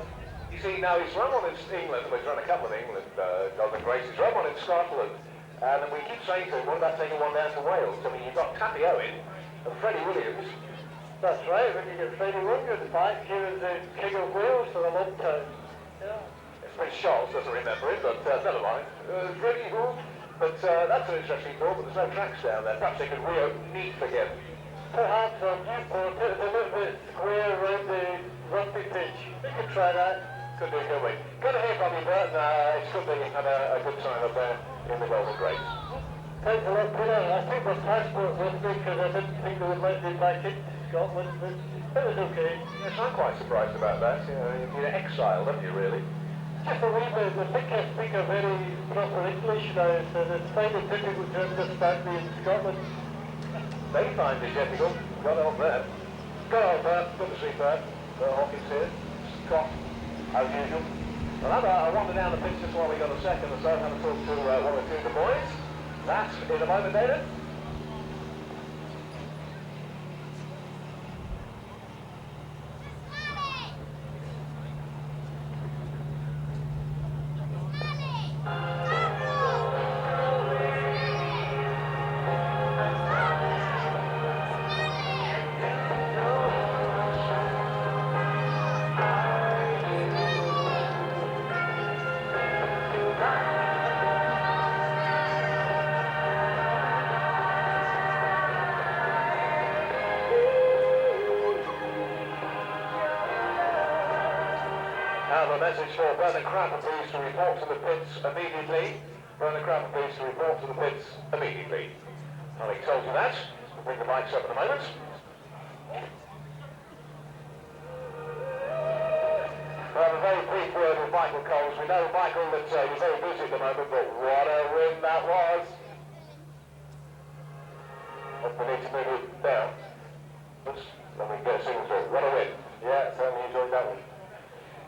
You see, now he's run one in England, we've run a couple of England Golden Graces, he's run one in Scotland, and we keep saying to him, what about taking one down to Wales? I mean, you've got Tappy Owen and Freddie Williams. That's right, when you get Freddie Williams back, he was the King of Wales for a long time. Yeah. Prince Charles doesn't remember it, but never mind. Freddie who? But that's an interesting thought, but there's no tracks down there. Perhaps they could reopen Neath again. Perhaps on Newport, it's a little bit square around the rugby pitch. We could try that. Could do, could we? Good to hear from you, Bert. It's good that you've had a good time up there in the Golden Grace. Thanks a lot, Peter. I took my passport with me because I didn't think they would let me back into Scotland, but it was okay. Yes, I'm quite surprised about that. You know, you're exiled, haven't you, really? Just a wee bit. I think I speak a very proper English now, so it's finding it difficult to understand me in Scotland. They find it difficult. Got on there. Good old Bert. Good to see Bert. Hawkins here. Scott, as usual. Well, I wander down the pitch just while we got a second or so, have a talk to one or two of the boys. That's in a moment, David. A message for Bernard Crapper, please, to report to the pits immediately. Bernard Crapper, please, to report to the pits immediately. Having told you that, we'll bring the mics up in a moment. We have a very brief word with Micheal Coles. We know, Michael, that you're very busy at the moment, but what a win that was. Hope we need to move it down. Oops, let me get a signature. What a win. Yeah, certainly enjoyed that one.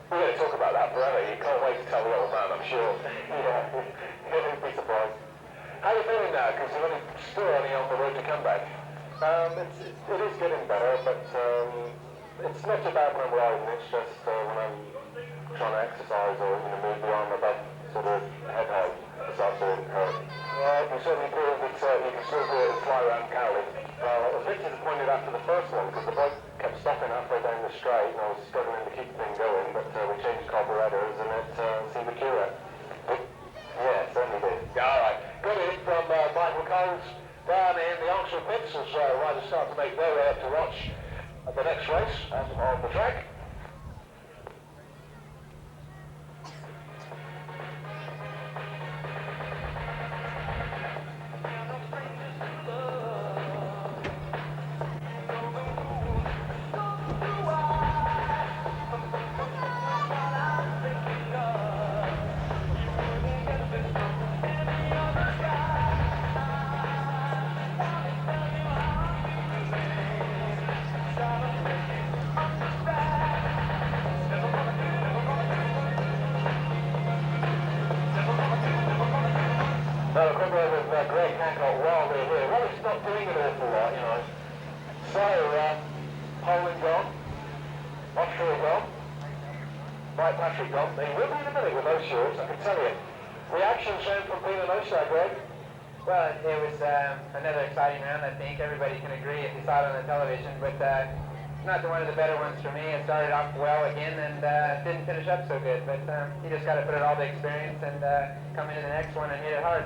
We're going to talk about that forever. You can't wait to tell the old man, I'm sure. Yeah, he'll be surprised. How are you feeling now? Because you're still only on the road to comeback. It is getting better, but it's not so bad when I'm riding. It's just when I'm trying to exercise or move the arm above sort of head height as that sort of hurt? Well, you certainly proved that you can still do it and fly around Cowley. Well, I was a bit disappointed after the first one because the bike kept stopping halfway down the straight and I was struggling to keep the thing going, but we changed carburetors and it seemed to cure it. Yeah, it certainly did. Yeah, all right. Good hit from Micheal Coles down in the Oxford pits as riders start to make their way up to watch the next race on the track. Well, a quick word with Greg Hancock while we're here. Well, he's not doing an awful lot, So, Poland gone, offshore gone, Mike Patrick gone. He will be in a minute with those shorts, I can tell you. Reactions from Peter Karlson, Greg? Well, it was another exciting round, I think. Everybody can agree if you saw it on the television, but not one of the better ones for me. It started off well again and didn't finish up so good, but you just got to put it all to experience and come into the next one and hit it hard.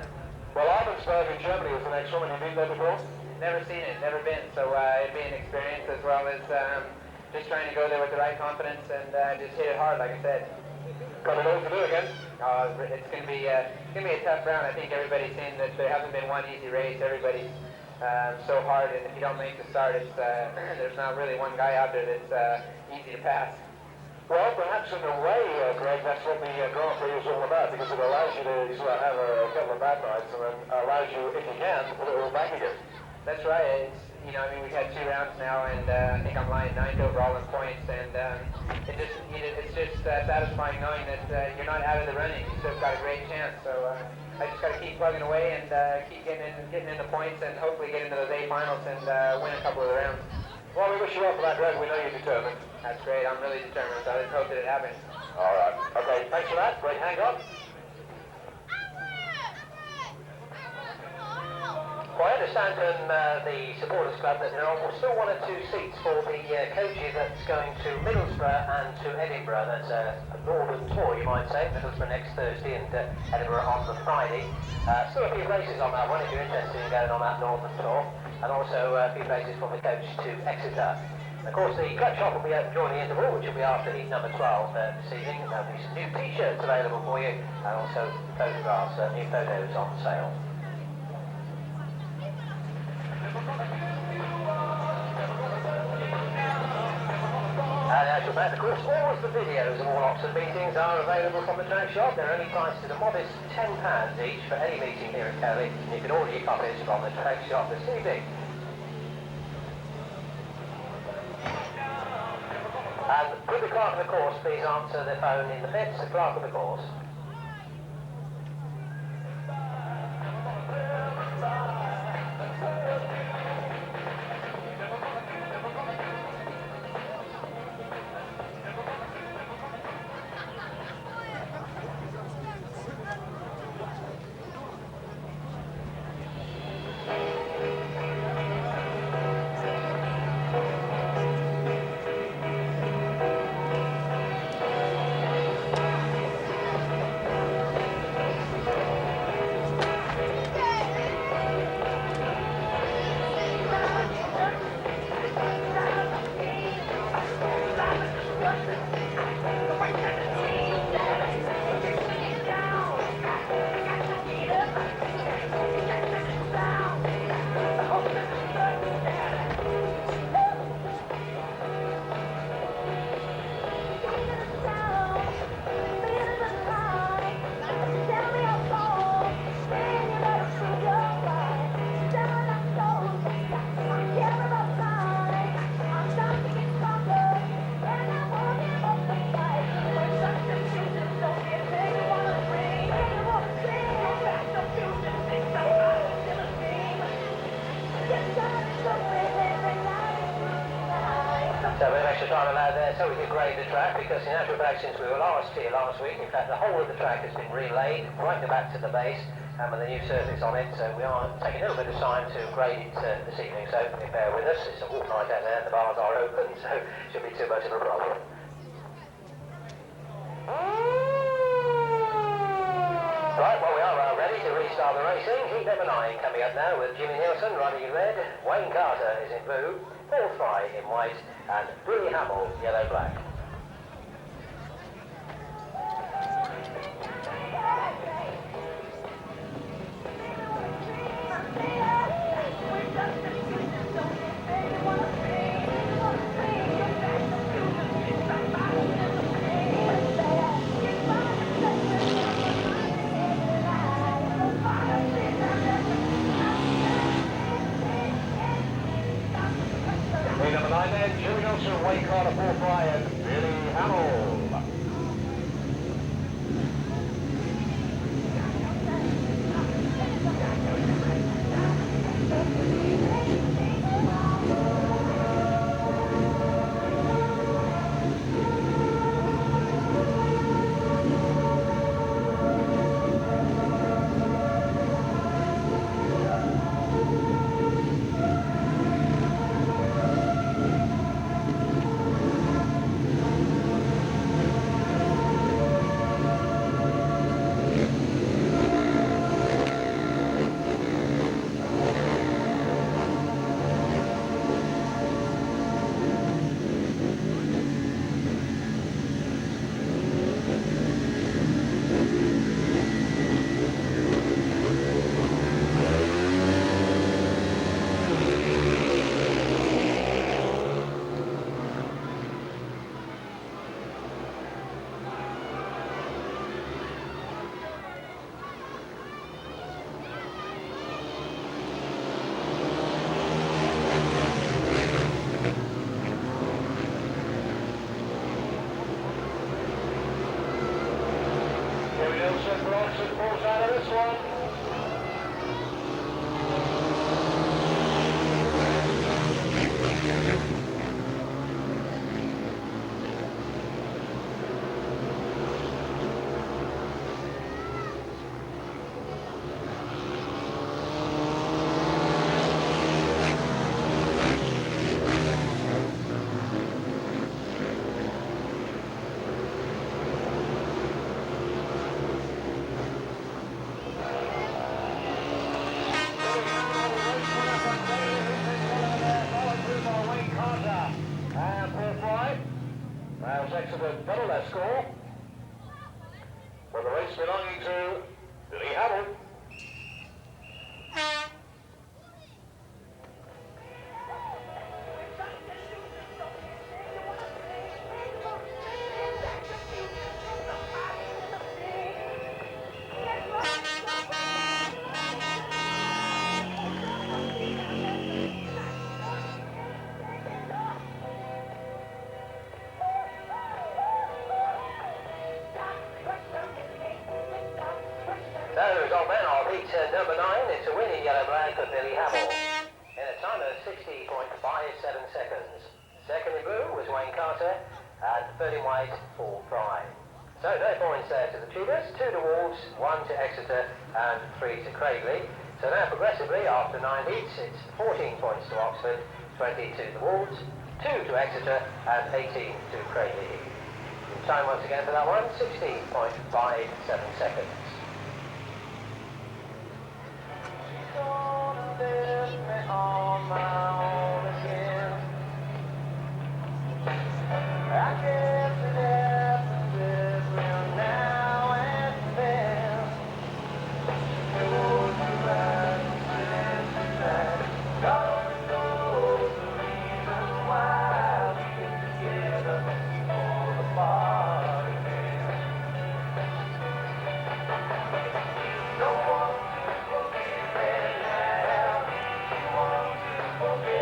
Well, Armando in Germany was the next one. Have you been there before? Never seen it, never been, so it'd be an experience as well as just trying to go there with the right confidence and just hit it hard, like I said. Got it all to do again? It's going to be a tough round. I think everybody's seen that there hasn't been one easy race. Everybody's so hard, and if you don't make the start, it's there's not really one guy out there that's easy to pass. Well, perhaps in a way, Greg, that's what the Grand Prix is all about, because it allows you to sort of have a couple of bad nights and then allows you, if you can, to put it all back again. That's right. It's, we've had 2 rounds now, and I think I'm lying 9th overall in points, and it's just satisfying knowing that you're not out of the running. You still got a great chance. So I just got to keep plugging away and keep getting into points, and hopefully get into those A finals and win a couple of the rounds. Well, we wish you well for that, Greg. We know you're determined. That's great. I'm really determined, so I just hope that it happens. All right. Okay, thanks for that. Greg Hancock. Well, I understand from the supporters club that there are still 1 or 2 seats for the coaches that's going to Middlesbrough and to Edinburgh. That's a northern tour, you might say. Middlesbrough next Thursday and Edinburgh on the Friday. Still a few races on that one if you're interested in going on that northern tour. And also a few races from the coach to Exeter. And of course, the club shop will be open during the interval, which will be after heat number 12 this evening. There'll be some new t-shirts available for you, and also photographs, new photos on sale. And as you'll note, of course, all of the videos of all Oxford meetings are available from the track shop. They're only priced at a modest £10 each for any meeting here at Cowley. You can order your copies from the track shop this evening. And could the clerk of the course please answer the phone in the pits, the clerk of the course? so we can grade the track, because in actual fact, since we were last here last week, in fact the whole of the track has been relayed right back to the base, and with the new surface on it, so we are taking a little bit of time to grade it this evening, so bear with us. It's a walk night out there, the bars are open, so it shouldn't be too much of a problem. Right, well, we are ready to restart the racing. Heat number 9 coming up now with Jimmy Nielsen running in red, Wayne Carter is in blue, Paul Fry in white, and Billy Hamill yellow-black. Number 9 then, Jimmy Nielsen, Wayne Carter, Paul Fry, and Billy Hamill. Pulls out of this one. Exeter double that score. For the race belonging to Billy Hamill. Number 9, it's a win in yellow-black for Billy Hamill in a time of 60.57 seconds. Second in blue was Wayne Carter, and third in white, Paul Fry. So no points there to the Tudors, 2 to Wolves, 1 to Exeter, and 3 to Cradley. So now progressively, after 9 heats, it's 14 points to Oxford, 20 to the Wolves, 2 to Exeter, and 18 to Cradley. Time once again for that one, 16.57 seconds. On my own again. I guess it happens now and then. Close your eyes and tonight. God only knows the reason why we get together for the party again. No one to forgive and have. Okay.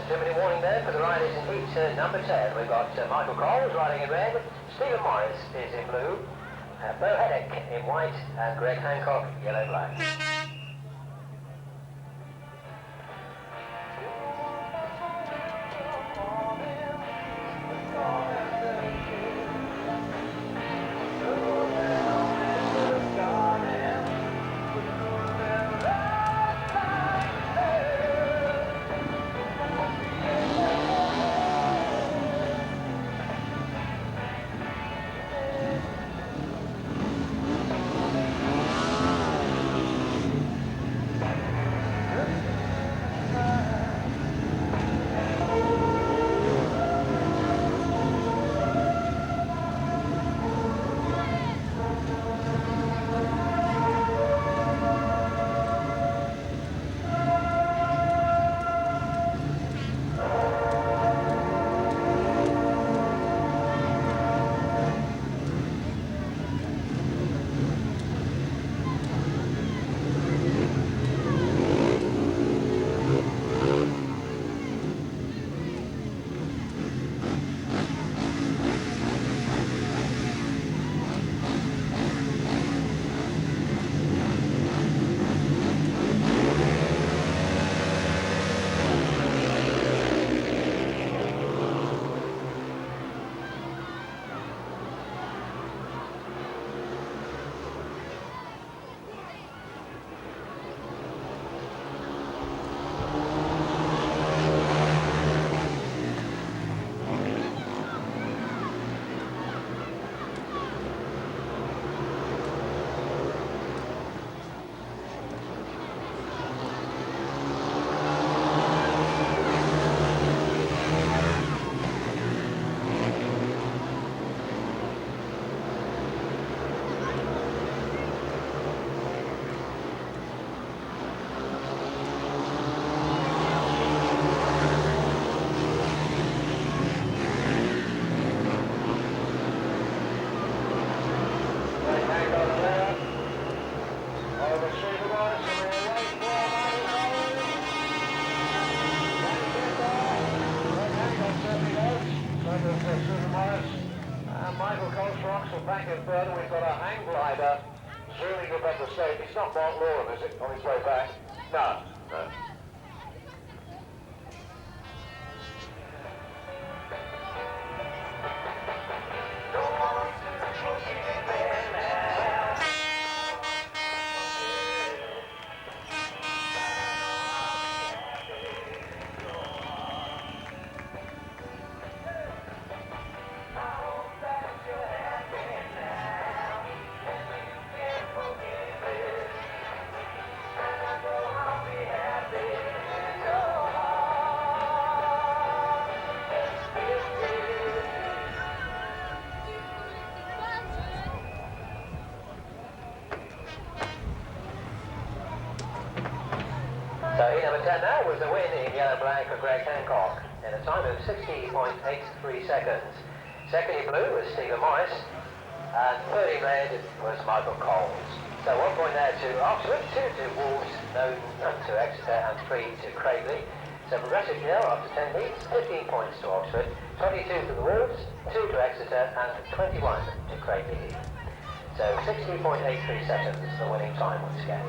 2-minute warning there for the riders in heat number 10. We've got Micheal Coles riding in red, Stephen Morris is in blue, Bo Heddick in white, and Greg Hancock, yellow-black. Micheal Coles for Oxford back in third, and we've got a hang glider zooming above the stage. It's not Mark Lauren, is it, on his way back? No, no. So heat number 10 now was the win in yellow-black for Greg Hancock in a time of 60.83 seconds. Second in blue was Stephen Morris, and third in red was Micheal Coles. So 1 point there to Oxford, 2 to Wolves, none to Exeter, and 3 to Cradley. So progressive nil after 10 heats, 15 points to Oxford, 22 to the Wolves, 2 to Exeter, and 21 to Cradley. So 60.83 seconds, the winning time once again.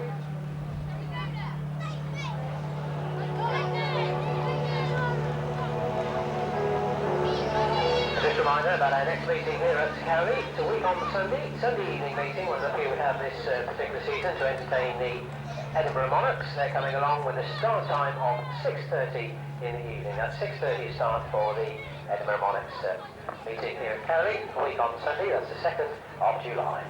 Just a reminder about our next meeting here at Cowley. It's a week on Sunday evening meeting. One of the few we have this particular season to entertain the Edinburgh Monarchs. They're coming along with a start time of 6:30 in the evening. That's 6:30 start for the Edinburgh Monarchs meeting here at Cowley. A week on Sunday, that's the 2nd of July.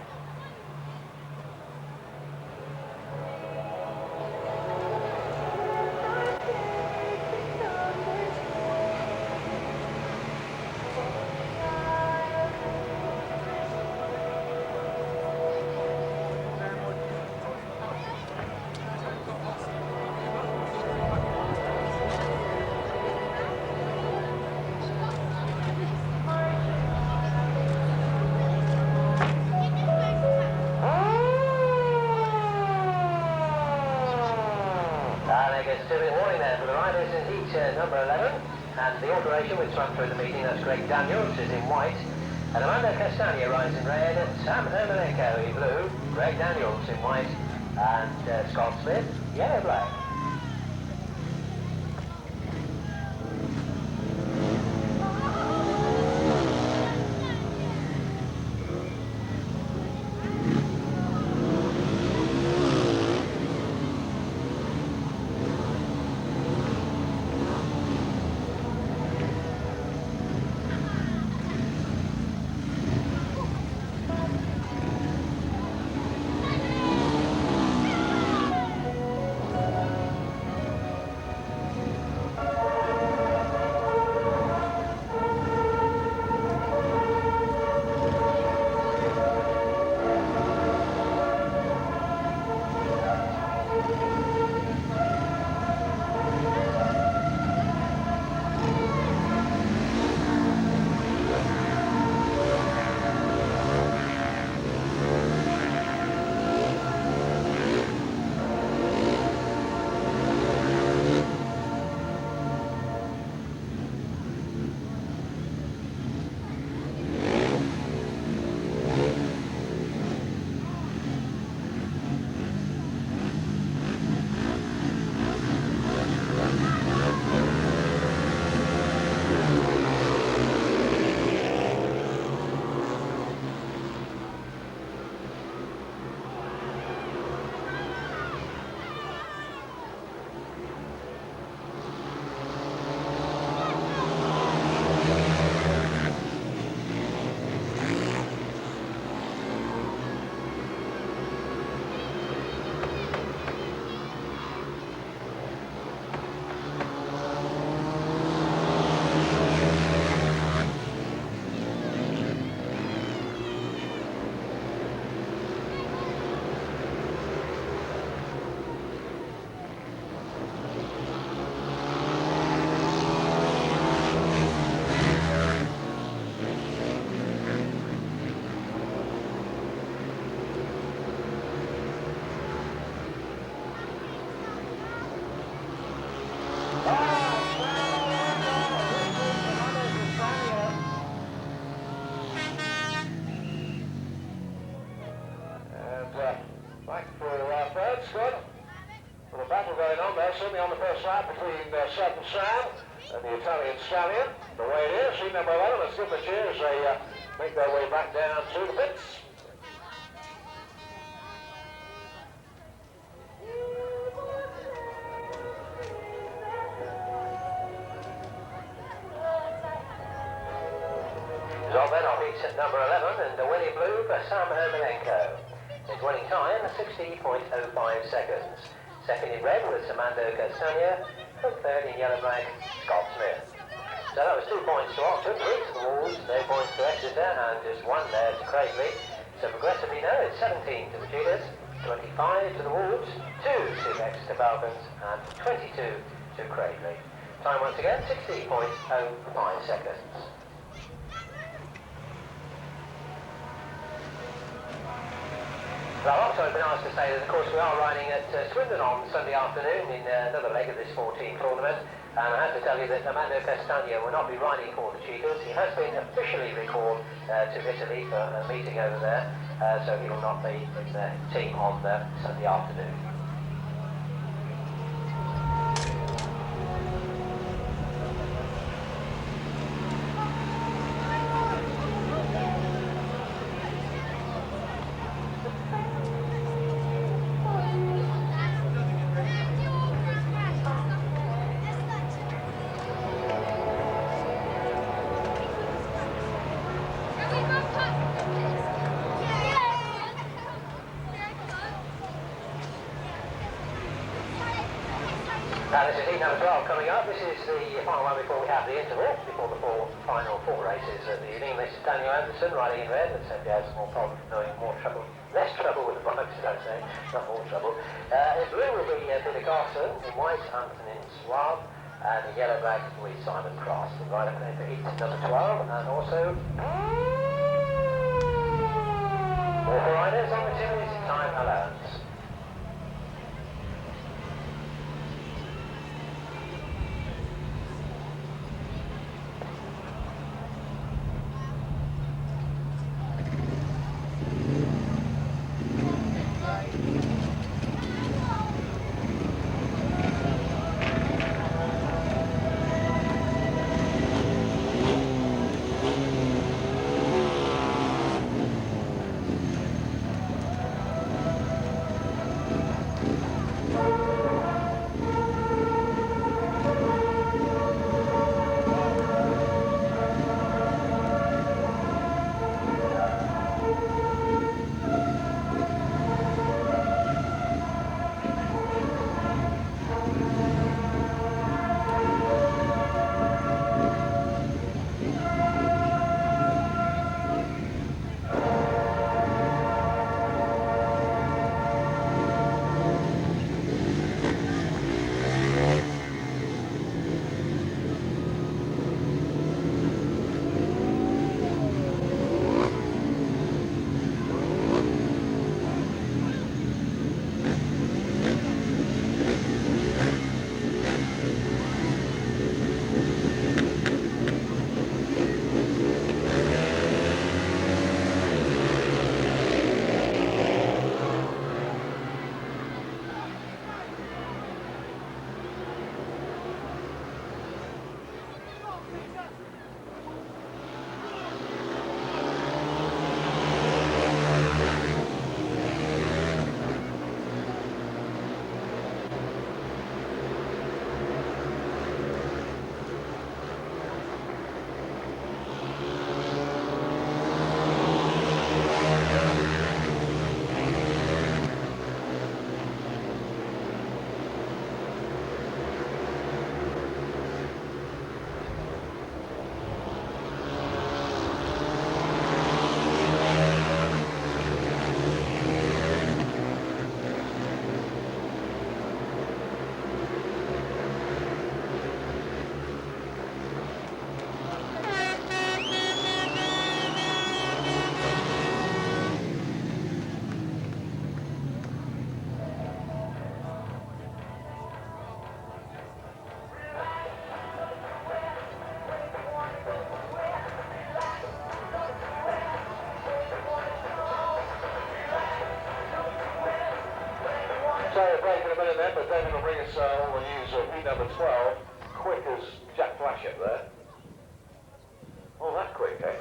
Warning there for the right. riders in heat number 11, and the alteration which run through the meeting, that's Greg Daniels, is in white, and Armando Catagna rides in red, Sam Ermolenko in blue, Greg Daniels in white, and Scott Smith, yellow-black. Certainly on the first lap between Seth and Sam and the Italian stallion. The way it is, sheet number 11, let's give them a cheer as they make their way back down to the pits. Jothan P at number 11, and the winning blue for Sam Ermolenko. His winning time, 60.05 seconds. Second in red was Armando Catagna, and third in yellow-black, Scott Smith. So that was 2 points to Oxford, 3 to the Wolves, no points to Exeter, and just 1 there to Cradley. So progressively now it's 17 to the Cheetahs, 25 to the Wolves, 2 to Exeter Falcons, and 22 to Cradley. Time once again, 60.05 seconds. Well, I've also been asked to say that, of course, we are riding at Swindon on Sunday afternoon in another leg of this 14 tournament. And I have to tell you that Armando Catagna will not be riding for the Cheetahs. He has been officially recalled to Italy for a meeting over there, so he will not be in the team on Sunday afternoon. This is heat number 12 coming up. This is the final one before we have the interval, before the final four races of the evening. This is Daniel Anderson riding in red, and said he has more problem, less trouble with the bikes, should I say, not more trouble. In blue will be Peter Karlson, in white Anthony Sav, and in yellow-black will be Simon Cross. The rider for heat number 12, and also all four riders on the Jimmy's time allowance. but David will bring us all the news of heat number 12. Quick as Jack Flash up there. Oh, that quick, eh?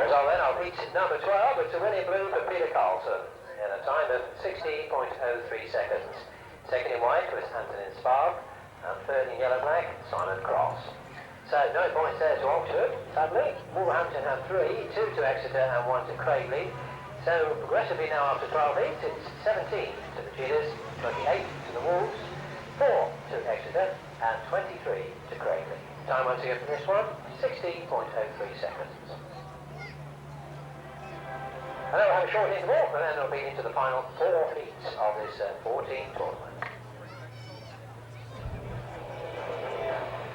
Well then, our heat number 12, it's a winning blue for Peter Karlson in a time of 16.03 seconds. Second in white was Ant Sav, and third in yellow-black, Simon Cross. So no points there to Oxford, sadly. Wolverhampton had 3, 2 to Exeter and 1 to Cradley. So progressively now after 12 heats, it's 17 to the Cheetahs, 28 to the Wolves, 4 to Exeter and 23 to Cradley. Time once again for this one, 16.03 seconds. And then we'll have a short interval, and then it'll be into the final 4 heats of this 14 tournament.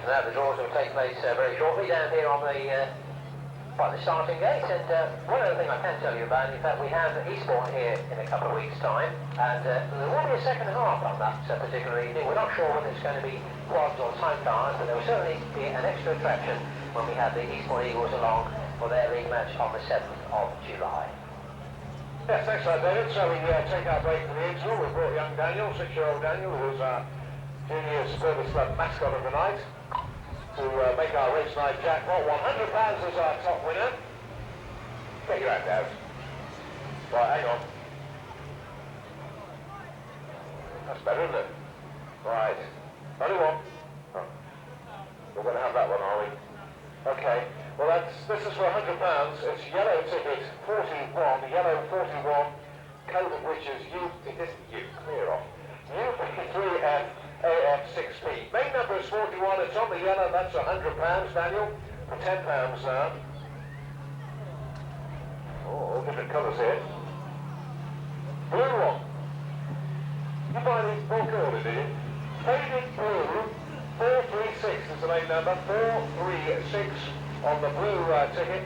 Now the draws will take place very shortly down here on the starting gate. And one other thing I can tell you about, in fact, we have Eastbourne here in a couple of weeks' time, and there will be a second half on that particular evening. We're not sure whether it's going to be quads or time cars, but there will certainly be an extra attraction when we have the Eastbourne Eagles along for their league match on the 7th of July. Yes, thanks for that, David. So we take our break for the interval. We've brought young Daniel, 6-year-old Daniel, who's our junior service club mascot of the night, to make our race night jackpot. £100 is our top winner. Get your hand out. Right, hang on. That's better, isn't it? Right. Only one. Oh. We're going to have that one, are we? Okay. Well, this is for £100. It's yellow ticket 41, yellow 41, code of which is U. It isn't U. Clear off. U53F. AF6P. Main number is 41, it's on the yellow, that's £100, Daniel, for £10 now. Oh, all different colours here. Blue one. You buy these bulk order, did you? Faded blue, 436 is the main number, 436 on the blue ticket.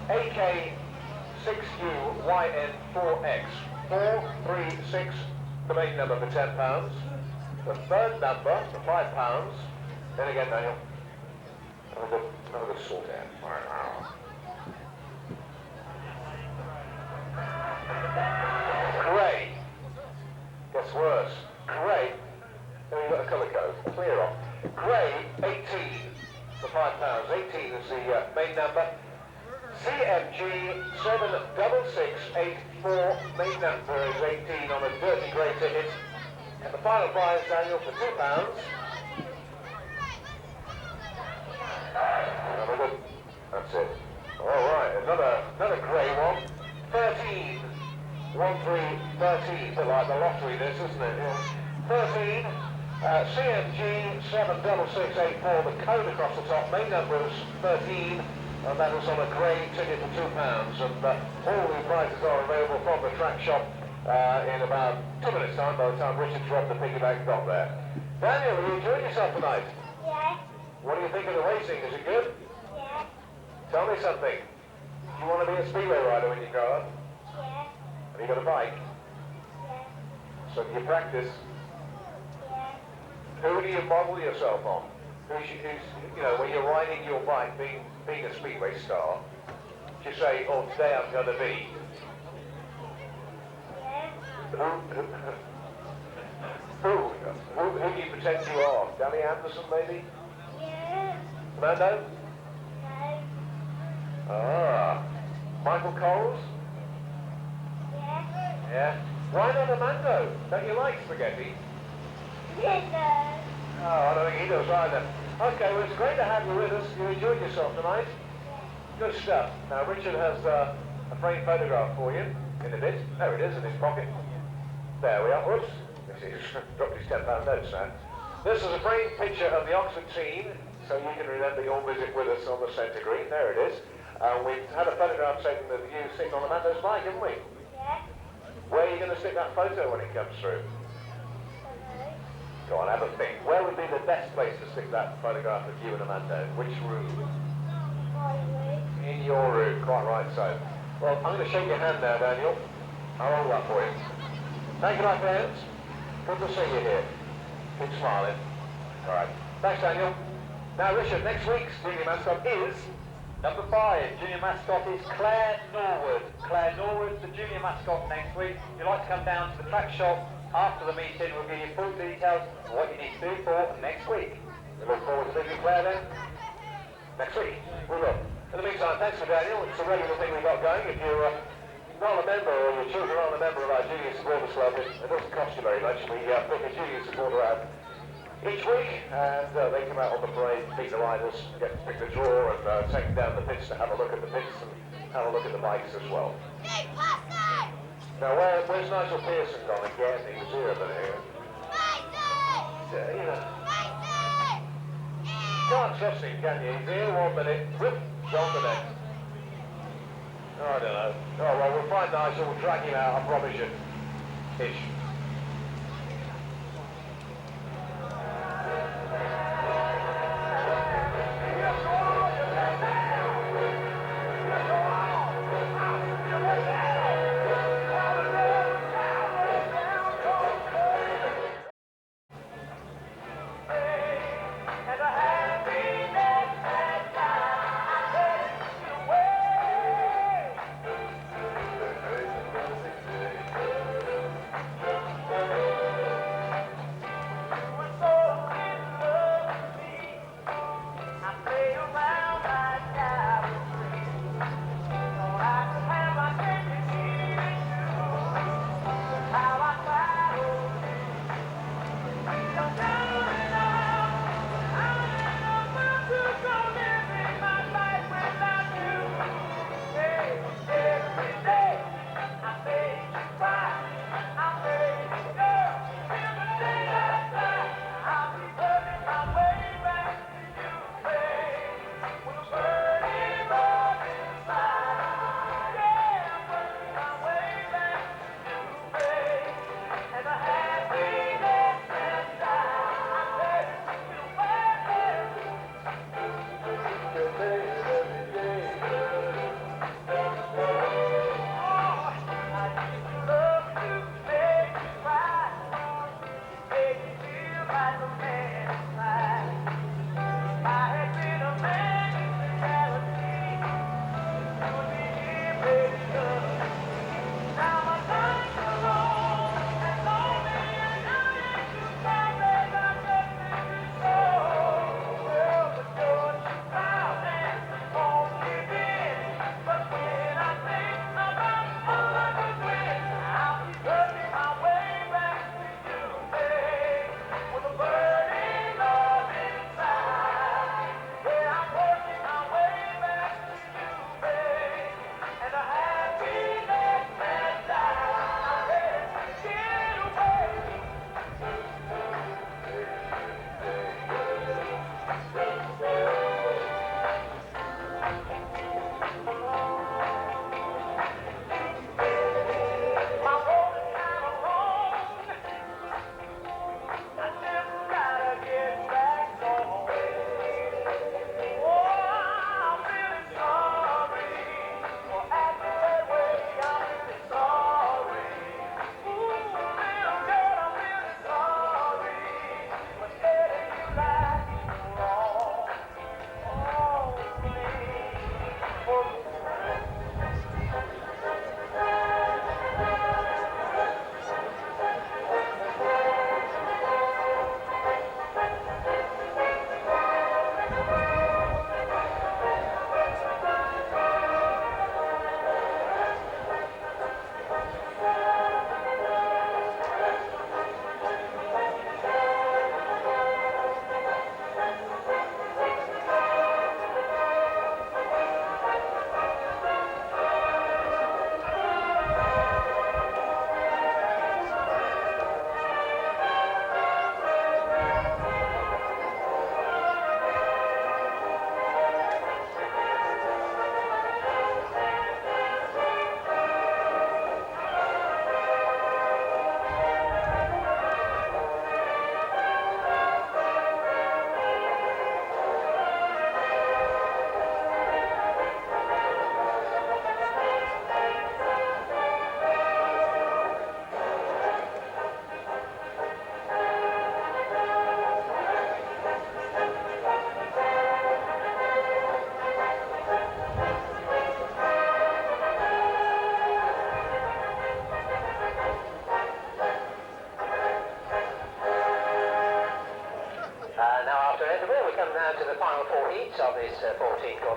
AK6UYN4X, 436, the main number for £10. The third number for £5. Then again, Daniel. Have a good sort out. Grey. Gets worse. Grey. Then you've got the colour code. Clear off. Grey, 18 for £5. 18 is the main number. CMG 76684. Main number is 18 on a dirty grey ticket. And the final prize, Daniel, for £2. That's it. All right, another grey one. 13. 13. Bit like the lottery, this, isn't it? Yeah. 13. CMG 76684. The code across the top. Main number is 13. And that is on a grey ticket for £2. And all the prizes are available from the track shop. In about 2 minutes' time, by the time Richard dropped the piggyback got there. Daniel, are you enjoying yourself tonight? Yeah. What do you think of the racing? Is it good? Yeah. Tell me something. Do you want to be a Speedway rider when you grow up? Yeah. Have you got a bike? Yeah. So do you practice? Yeah. Who do you model yourself on? Who's you know, when you're riding your bike, being a Speedway star, do you say, oh, today I'm going to be? Who do you pretend you are? Danny Anderson, maybe? Yeah. Armando? No. Ah. Micheal Coles? Yeah. Yeah. Why not Armando? Don't you like spaghetti? Yeah. Oh, I don't think he does either. Okay, well, it's great to have you with us. You enjoyed yourself tonight? Good stuff. Now, Richard has a framed photograph for you in a bit. There it is, in his pocket. There we are. Whoops. He's dropped his £10 notes now. This is a framed picture of the Oxford team, so you can remember your visit with us on the centre green. There it is. We've had a photograph taken of you sitting on Amando's bike, haven't we? Yeah. Where are you going to stick that photo when it comes through? Go on, have a think. Where would be the best place to stick that photograph of you and Armando? Which room? In your room, quite right so. Well, I'm going to shake your hand now, Daniel. I'll hold that for you. Thank you, my friends. Good to see you here. Keep smiling. All right. Thanks, Daniel. Now, Richard, next week's junior mascot is... Number 5, junior mascot is Claire Norwood. Claire Norwood, the junior mascot next week. If you'd like to come down to the track shop after the meeting, we'll give you full details of what you need to do for next week. We look forward to meeting Claire then. Next week, we will. In the meantime, thanks for Daniel. It's a regular thing we've got going. If you're not a member or your children aren't a member of our Junior Supporters Club, it doesn't cost you very much. We pick a junior supporter out each week, and they come out on the parade, beat the riders, get to pick the draw, and take them down the pits to have a look at the pits and have a look at the bikes as well. Now, where's Nigel Pearson gone again? He was here a minute ago. You know, can't trust him, can you? He's here 1 minute, whoop, gone the next. Oh, I don't know. Oh, well, we'll find Nigel, we'll drag him out, I promise you. Ish.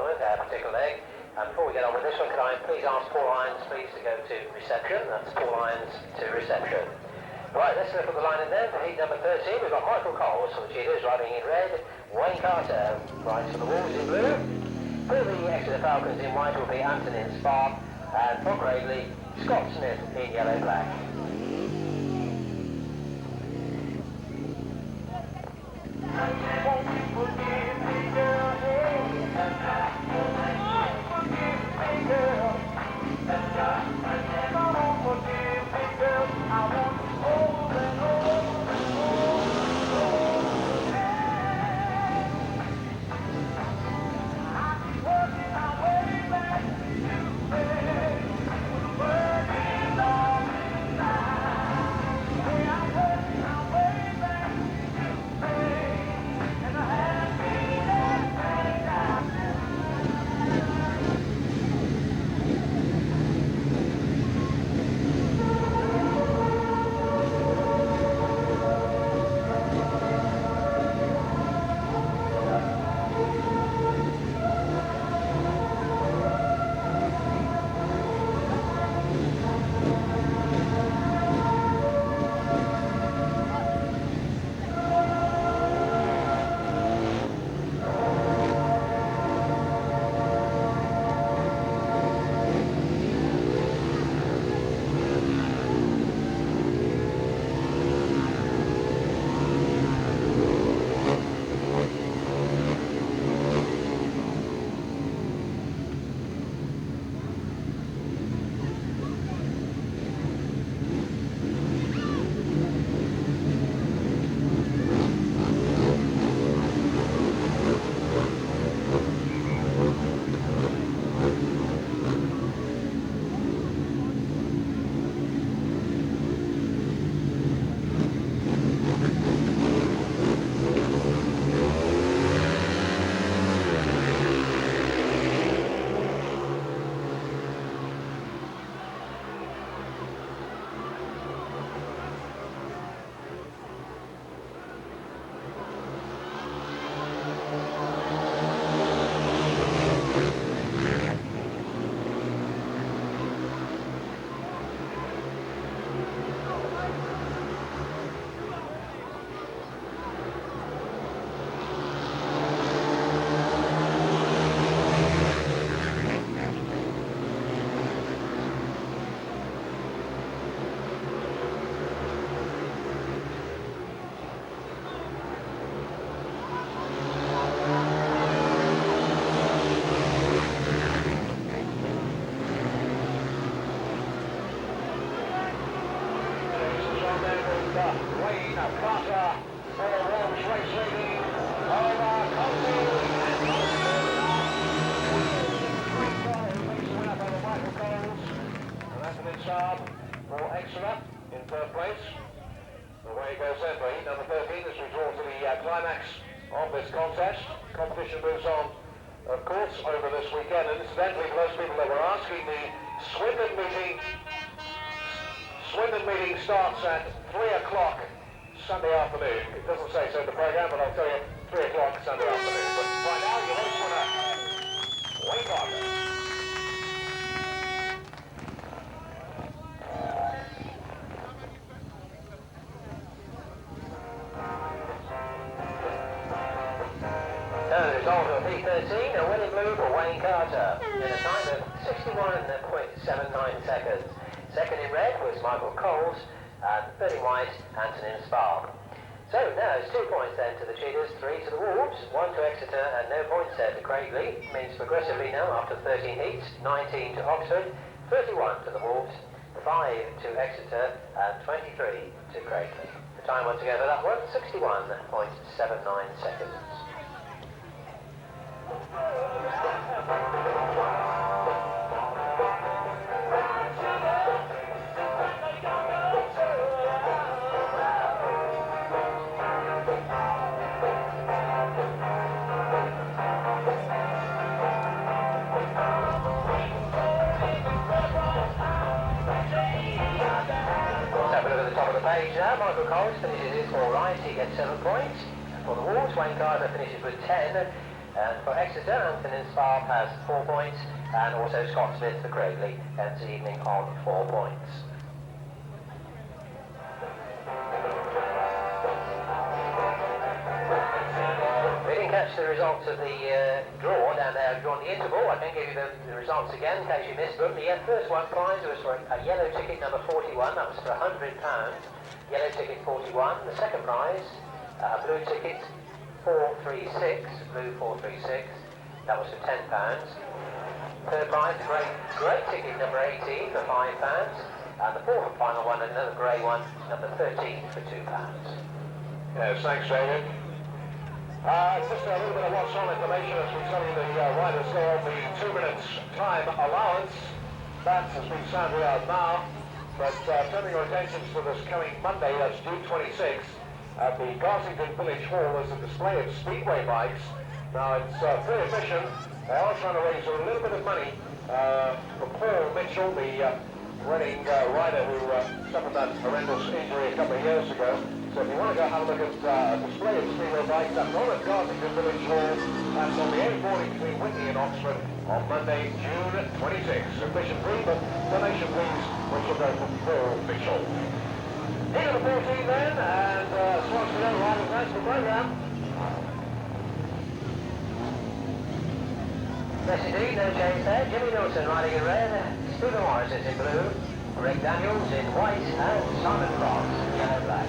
moment, particular leg. And before we get on with this one, could I please ask Paul Irons, please, to go to reception? That's Paul Irons to reception. Right, let's look at the line in there for heat number 13. We've got Micheal Coles for the cheaters riding in red, Wayne Carter rides for the Wolves in blue. For the Exeter Falcons in white will be Ant Sav, and for Cradley, Scott Smith in yellow-black. For Exeter in third place. Away goes then for heat number 13 as we draw to the climax of this contest. Competition moves on, of course, over this weekend. And incidentally, for those people that were asking, the Swindon meeting starts at 3 o'clock Sunday afternoon. It doesn't say so in the programme, but I'll tell you, 3 o'clock Sunday afternoon. But right now, your host winner, Wayne Carter. The result of P13, a winning blue for Wayne Carter in a time of 61.79 seconds. Second in red was Micheal Coles, and third in white, Ant Sav. So now it's 2 points then to the cheaters, 3 to the Wolves, 1 to Exeter, and no points there to Cradley. Means progressively now after 13 heats, 19 to Oxford, 31 to the Wolves, 5 to Exeter, and 23 to Cradley. The time once again for that one, 61.79 seconds. Micheal Coles finishes his all right, he gets 7 points. For the Wolves, Wayne Carter finishes with 10. And for Exeter, Anthony Sav has 4 points, and also Scott Smith for Cradley ends the evening on 4 points. We didn't catch the results of the draw down there during the interval. I can give you the results again in case you missed them. The first one prize was for a yellow ticket number 41, that was for £100. Yellow ticket 41. The second prize, blue ticket 436, blue 436, that was for £10. Third prize, grey ticket number 18 for £5. And the fourth and final one, another grey one, number 13 for £2. Yes, thanks, David. Just a little bit of what's on information as we tell you the riders go on the 2 minutes time allowance. That has been sounded out now, but turning your attention to this coming Monday, that's June 26th, at the Garsington Village Hall, there's a display of Speedway bikes. Now it's free admission. They are trying to raise a little bit of money for Paul Mitchell, the running rider who suffered that horrendous injury a couple of years ago. So if you want to go have a look at a display of Speedway bikes, that's on at Garsington Village Hall. That's on the A40 between Whitney and Oxford on Monday, June 26th. Admission free, but donation please, which will go for Paul Mitchell. Into the 14 then, and slots for the riders' national programme. Yes indeed, no change there. Jimmy Nielsen riding in red, Stephen Morris is in blue, Greg Daniels in white, and Simon Cross in yellow black.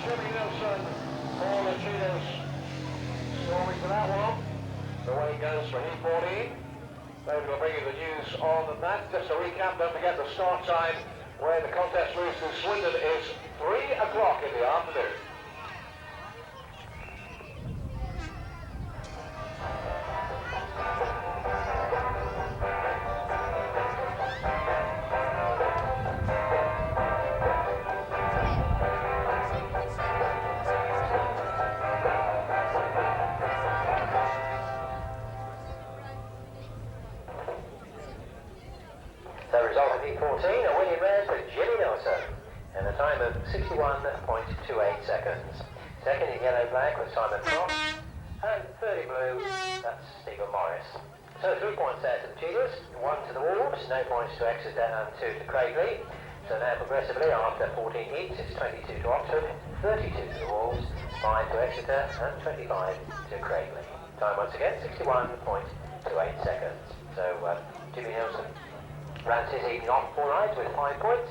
Jimmy Nielsen, all the cheaters storming to that one. The way goes for E14. David will bring you the news on that. Just to recap, don't forget the start time where the contest moves to Swindon is 3 o'clock in the afternoon. The result of E14, a winning red for Jimmy Nielsen, and a time of 61.28 seconds. Second in yellow-black was Simon Cross, and third in blue, that's Stephen Morris. So 3 points there to the cheaters, 1 to the Wolves, no points to Exeter and 2 to Cradley. So now progressively, after 14 heats, it's 22 to Oxford, 32 to the Wolves, 5 to Exeter, and 25 to Cradley. Time once again, 61.28 seconds. So Jimmy Nielsen ran his evening off 4 rides with 5 points,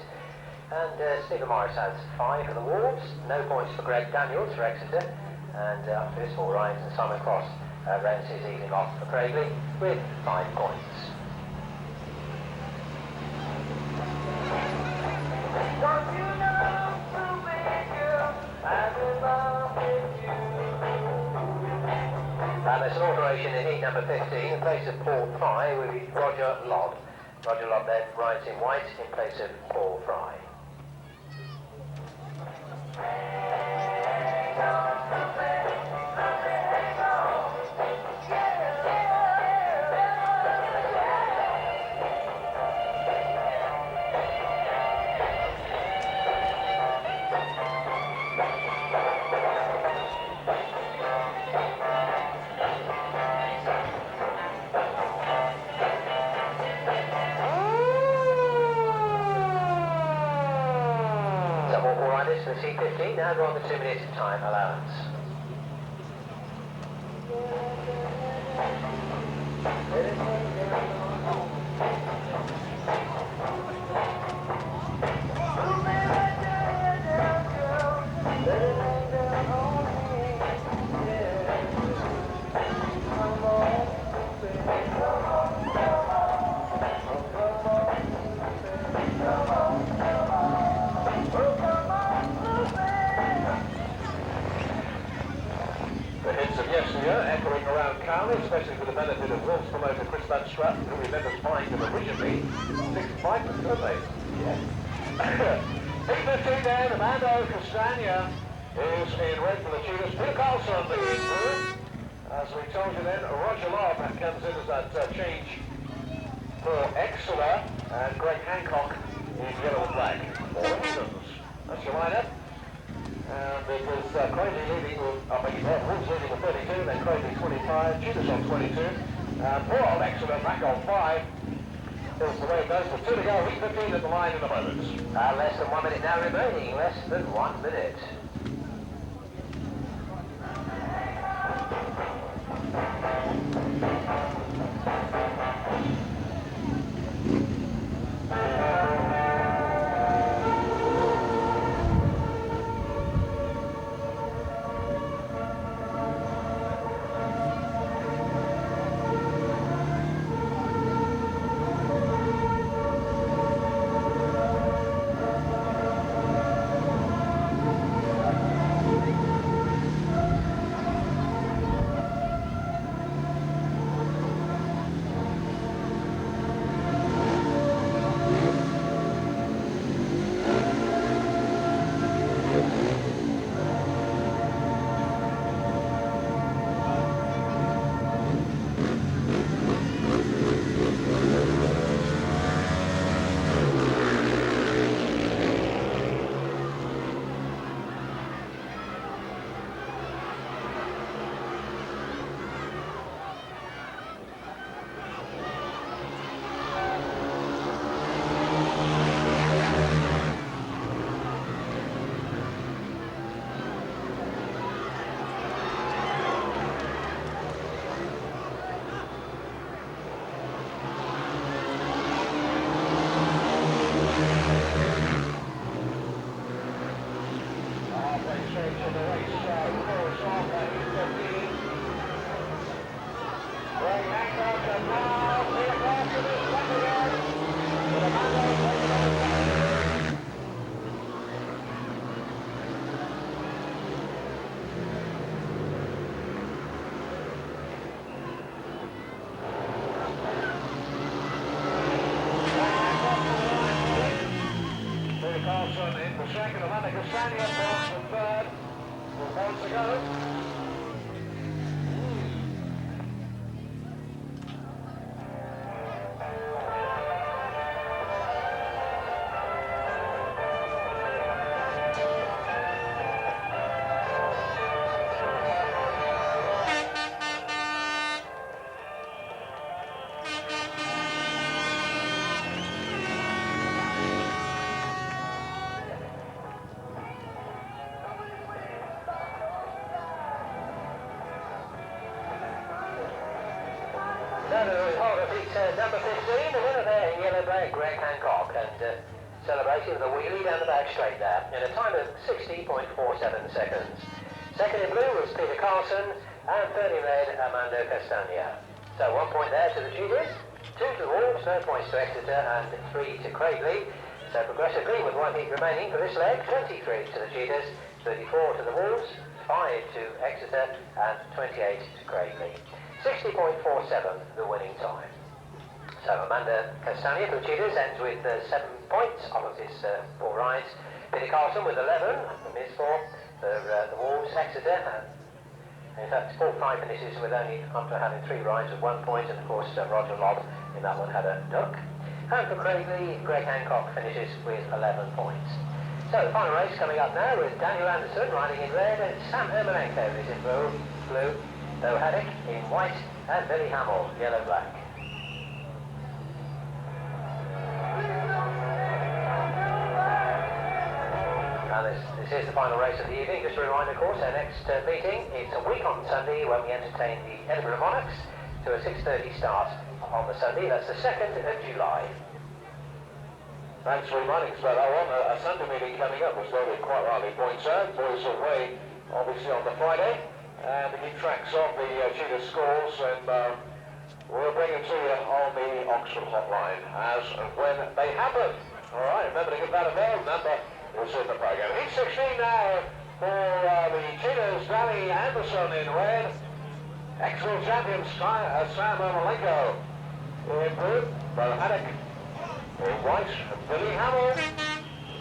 and Stephen Morris has 5 for the Wolves, no points for Greg Daniels for Exeter, and after his 4 rides, Simon Cross ran his evening off for Cradley with 5 points. celebration in heat number 15 in place of Paul Fry will be Roger Lobb. Roger Lobb then rides in white in place of Paul Fry. For the C15, now go on the 2 minutes time allowance. Echoing around Cowley, especially for the benefit of Wolves promoter Chris Van Stratton, who remembers buying them originally 65, don't they? Yeah. P15 then, Armando Catagna is in red for the Cheetahs. Peter Karlson in blue. As we told you then, Roger Lobb comes in as that change for Exeter, and Greg Hancock in yellow and black. All England's. That's your lineup. And it was Cradley leading, Wolves leading with 32, then Cradley 25, Cheetahs on 22, and poor old Exeter back on 5. Is the way it goes, with 2 to go, heat 15 at the line in a moment. Less than 1 minute now remaining, less than 1 minute. Greg Hancock and now Peter Karlson is back again with Armando Catagna. Peter Karlson in for second, Armando Catagna for third. With 1 to go. Number 15, the winner there in yellow black, Greg Hancock, and celebrating with a wheelie down the back straight there in a time of 60.47 seconds. Second in blue was Peter Karlson, and third in red, Armando Catagna. So 1 point there to the Cheetahs, 2 to the Wolves, no points to Exeter, and 3 to Cradley. So progressively, with 1 heat remaining for this leg, 23 to the Cheetahs, 34 to the Wolves, 5 to Exeter, and 28 to Cradley. 60.47, the winning time. So Armando Catagna for the Cheetahs ends with 7 points off of his 4 rides. Peter Karlson with 11 from his 4 for the Wolves, Exeter. In fact, all 5 finishes with only after having 3 rides with 1 point, and of course Roger Lobb in that one had a duck. And for Cradley, Greg Hancock finishes with 11 points. So the final race coming up now with Daniel Anderson riding in red and Sam Ermolenko is in blue, Though Haddock in white and Billy Hamill yellow-black. Now this is the final race of the evening. Just a reminder, of course, our next meeting is a week on Sunday when we entertain the Edinburgh Monarchs to a 6:30 start on the Sunday. That's the 2nd of July. Thanks for reminding us about that one. A Sunday meeting coming up, as David quite rightly points out. Boys away, obviously, on the Friday. And we keep tracks of the Cheetah scores, and we'll bring them to you on the Oxford hotline as and when they happen. All right, remember to give that a bell. Number is in the program. He's 16 now for the Cheetahs. Danny Anderson in red. Ex-world champion Sam Ermolenko in blue. Bo Haddock in white. Billy Hamill,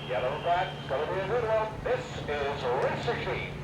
yellow and black. It's going to be a good one. This is race 16.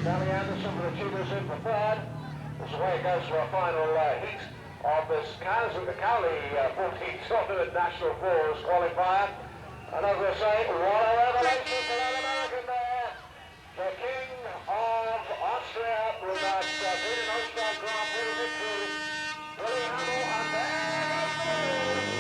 Danny Anderson for the Cheetahs in for 3rd. This is the way it goes for a final heat of this Cowley 14th Ultimate National Fours qualifier. And as I say, what a revelation for that American there. The King of Austria with that Wiener Neustadt Grand Prix victory. Billy Hamill, and there goes the win.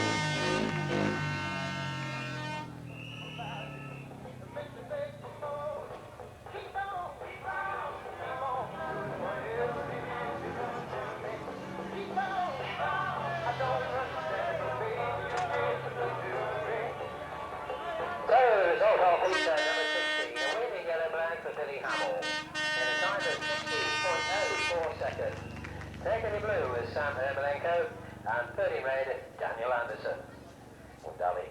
Second in blue is Sam Ermolenko, and third in red, Daniel Anderson. Well, Dolly.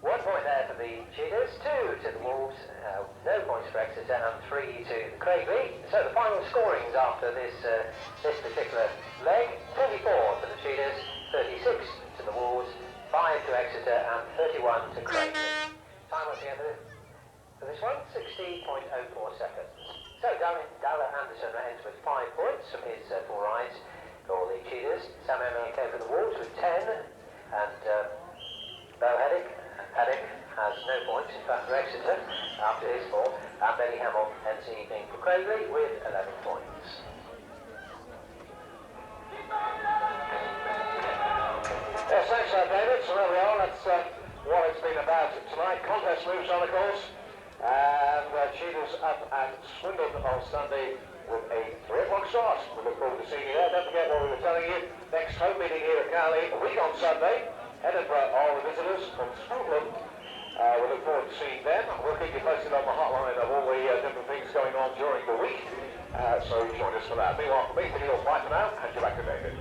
1 point there for the Cheetahs, 2 to the Wolves, no points for Exeter, and 3 to the Cradley. So the final scorings after this particular leg: 24 to the Cheetahs, 36 to the Wolves, 5 to Exeter, and 31 to Cradley. Time altogether for this one, 60.04 seconds. So Dalla Anderson ends with 5 points from his 4 rides for the Cheetahs. Sam Ermolenko for the Wolves with 10, and Haddock has no points, in fact, for Exeter after his 4, and Billy Hamill ends the evening for Cradley with 11 points. Yes, thanks, David. So there we are. That's what it's been about tonight. Contest moves on, of course. And Cheetahs up at Swindon on Sunday with a 3 o'clock start. We look forward to seeing you there. Don't forget what we were telling you. Next home meeting here at Cowley, a week on Sunday. Edinburgh are the visitors from Scotland. We look forward to seeing them. We'll keep you posted on the hotline of all the different things going on during the week. So join us for that. Meanwhile, for me, Micheal Coles for now, and you back to David.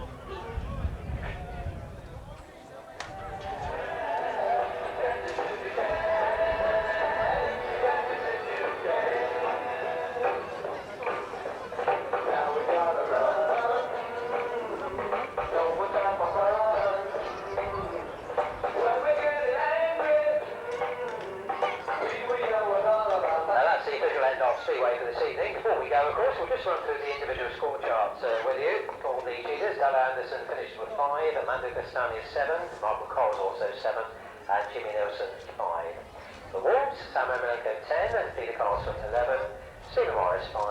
Speedway for this evening. Before we go, of course, we'll just run through the individual score charts with you. For the Cheetahs, Dalla Anderson finished with 5, Armando Catagna 7, Micheal Coles also 7, and Jimmy Nielsen 5. The Wolves, Sam Ermolenko 10, Peter Karlson 11, Stephen Morris 5,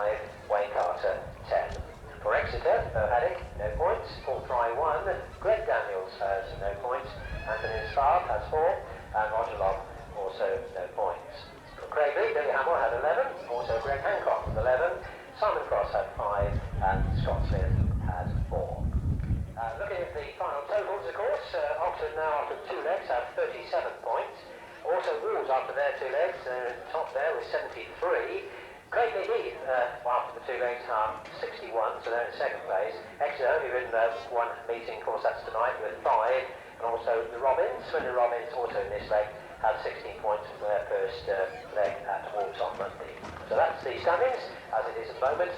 Wayne Carter 10. For Exeter, Haddock, no points. Paul Fry 1, Greg Daniels has no points, Ant Sav has 4, and Roger Love also no points. Cradley, Billy Hamill had 11, also Greg Hancock with 11, Simon Cross had 5, and Scott Smith had 4. Looking at the final totals, of course, Oxford now after 2 legs have 37 points. Also Wolves after their 2 legs, they're top there with 73. Cradley Heath, after the 2 legs, are 61, so they're in 2nd place. Exeter only ridden 1 meeting, of course that's tonight, with 5, and also the Robins, Swindon Robins also in this leg, had 16 points for their first leg at Wolves on Monday. So that's the standings, as it is at the moment.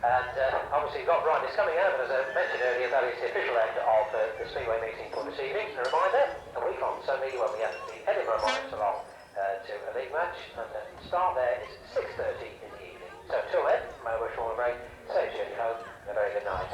And obviously you've got Ryan is coming out, as I mentioned earlier, that is the official end of the Speedway meeting for this evening. A reminder, a week on Sunday when we have the Edinburgh Monitor along to a league match, and the start there is 6:30 in the evening. So until then, may I wish you all a very safe journey home and a very good night.